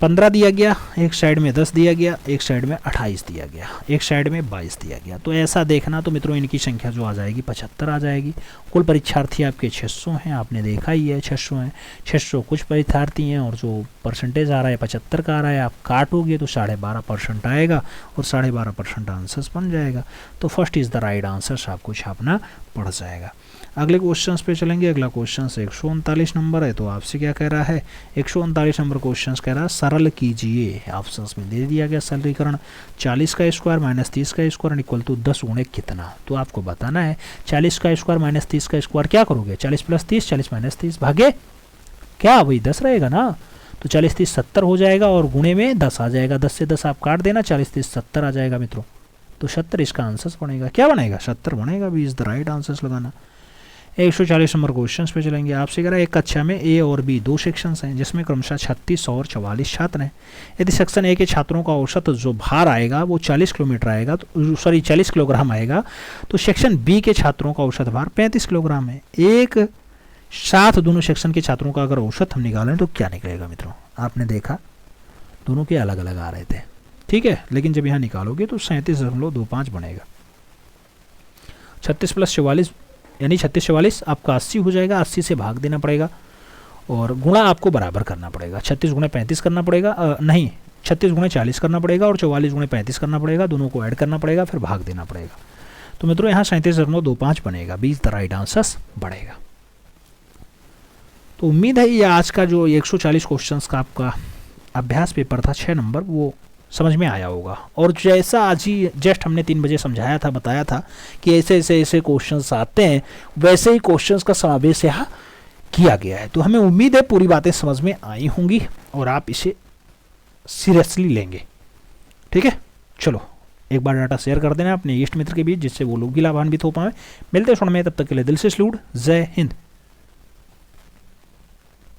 15 दिया गया, एक साइड में 10 दिया गया, एक साइड में 28 दिया गया, एक साइड में 22 दिया गया। तो ऐसा देखना तो मित्रों इनकी संख्या जो आ जाएगी 75 आ जाएगी। कुल परीक्षार्थी आपके 600 हैं, आपने देखा ही है 600 हैं। 600 कुछ परीक्षार्थी हैं और जो परसेंटेज आ रहा है 75 का आ रहा है। आप काटोगे तो 12.5% आएगा और 12.5% आंसर्स बन जाएगा। तो first is the right answers आपको छापना पड़ जाएगा। अगले क्वेश्चंस पे चलेंगे। अगला क्वेश्चन 139 नंबर है। तो आपसे क्या कह रहा है, 139 नंबर क्वेश्चन कह रहा है सरल कीजिए। ऑप्शंस में दे दिया गया सरलीकरण 40 का स्क्वायर माइनस 30 का स्क्वायर इक्वल टू 10 गुणे कितना। तो आपको बताना है 40 का स्क्वायर माइनस 30 का स्क्वायर क्या करोगे, 40 प्लस 30, 40 माइनस 30 भागे क्या, वही 10 रहेगा ना। तो 40 30 70 हो जाएगा और गुणे में 10 आ जाएगा। 10 से 10 आप काट देना, 40 30 70 आ जाएगा मित्रों। तो 70 इसका आंसर बनेगा। क्या बनेगा, 70 बनेगा। B is the right answers लगाना। 140 नंबर क्वेश्चन पे चलेंगे। आपसे कह रहा है एक कक्षा में ए और बी 2 सेक्शंस हैं जिसमें क्रमशः 36 और 44 छात्र हैं। यदि सेक्शन ए के छात्रों का औसत जो भार आएगा वो 40 किलोमीटर आएगा, तो 40 किलोग्राम आएगा, तो सेक्शन बी के छात्रों का औसत भार 35 किलोग्राम है। एक साथ दोनों सेक्शन के छात्रों का अगर औसत हम निकालें तो क्या निकलेगा मित्रों, आपने देखा दोनों के अलग अलग आ रहे थे, ठीक है, लेकिन जब यहाँ निकालोगे तो 37.25 बनेगा। 36 प्लस 44 यानी 36 44 आपका 80 हो जाएगा। 80 से भाग देना पड़ेगा और गुणा आपको बराबर करना पड़ेगा। 36 गुणे 35 करना पड़ेगा, नहीं 36 गुणे 40 करना पड़ेगा और 44 गुणे 35 करना पड़ेगा। दोनों को ऐड करना पड़ेगा, फिर भाग देना पड़ेगा। तो मित्रों यहाँ 37.25 बनेगा। 20 द राइट आंसर्स बढ़ेगा। तो उम्मीद है ये आज का जो 140 क्वेश्चंस का आपका अभ्यास पेपर था 6 नंबर, वो समझ में आया होगा। और जैसा आज ही जस्ट हमने 3 बजे समझाया था, बताया था कि ऐसे क्वेश्चंस आते हैं, वैसे ही क्वेश्चंस का समावेश यहाँ किया गया है। तो हमें उम्मीद है पूरी बातें समझ में आई होंगी और आप इसे सीरियसली लेंगे। ठीक है, चलो एक बार डाटा शेयर कर देना अपने इष्ट मित्र के बीच, जिससे वो लोग भी लाभान्वित हो पाए। मिलते हैं क्षण में, तब तक के लिए दिल से सैल्यूट। जय हिंद।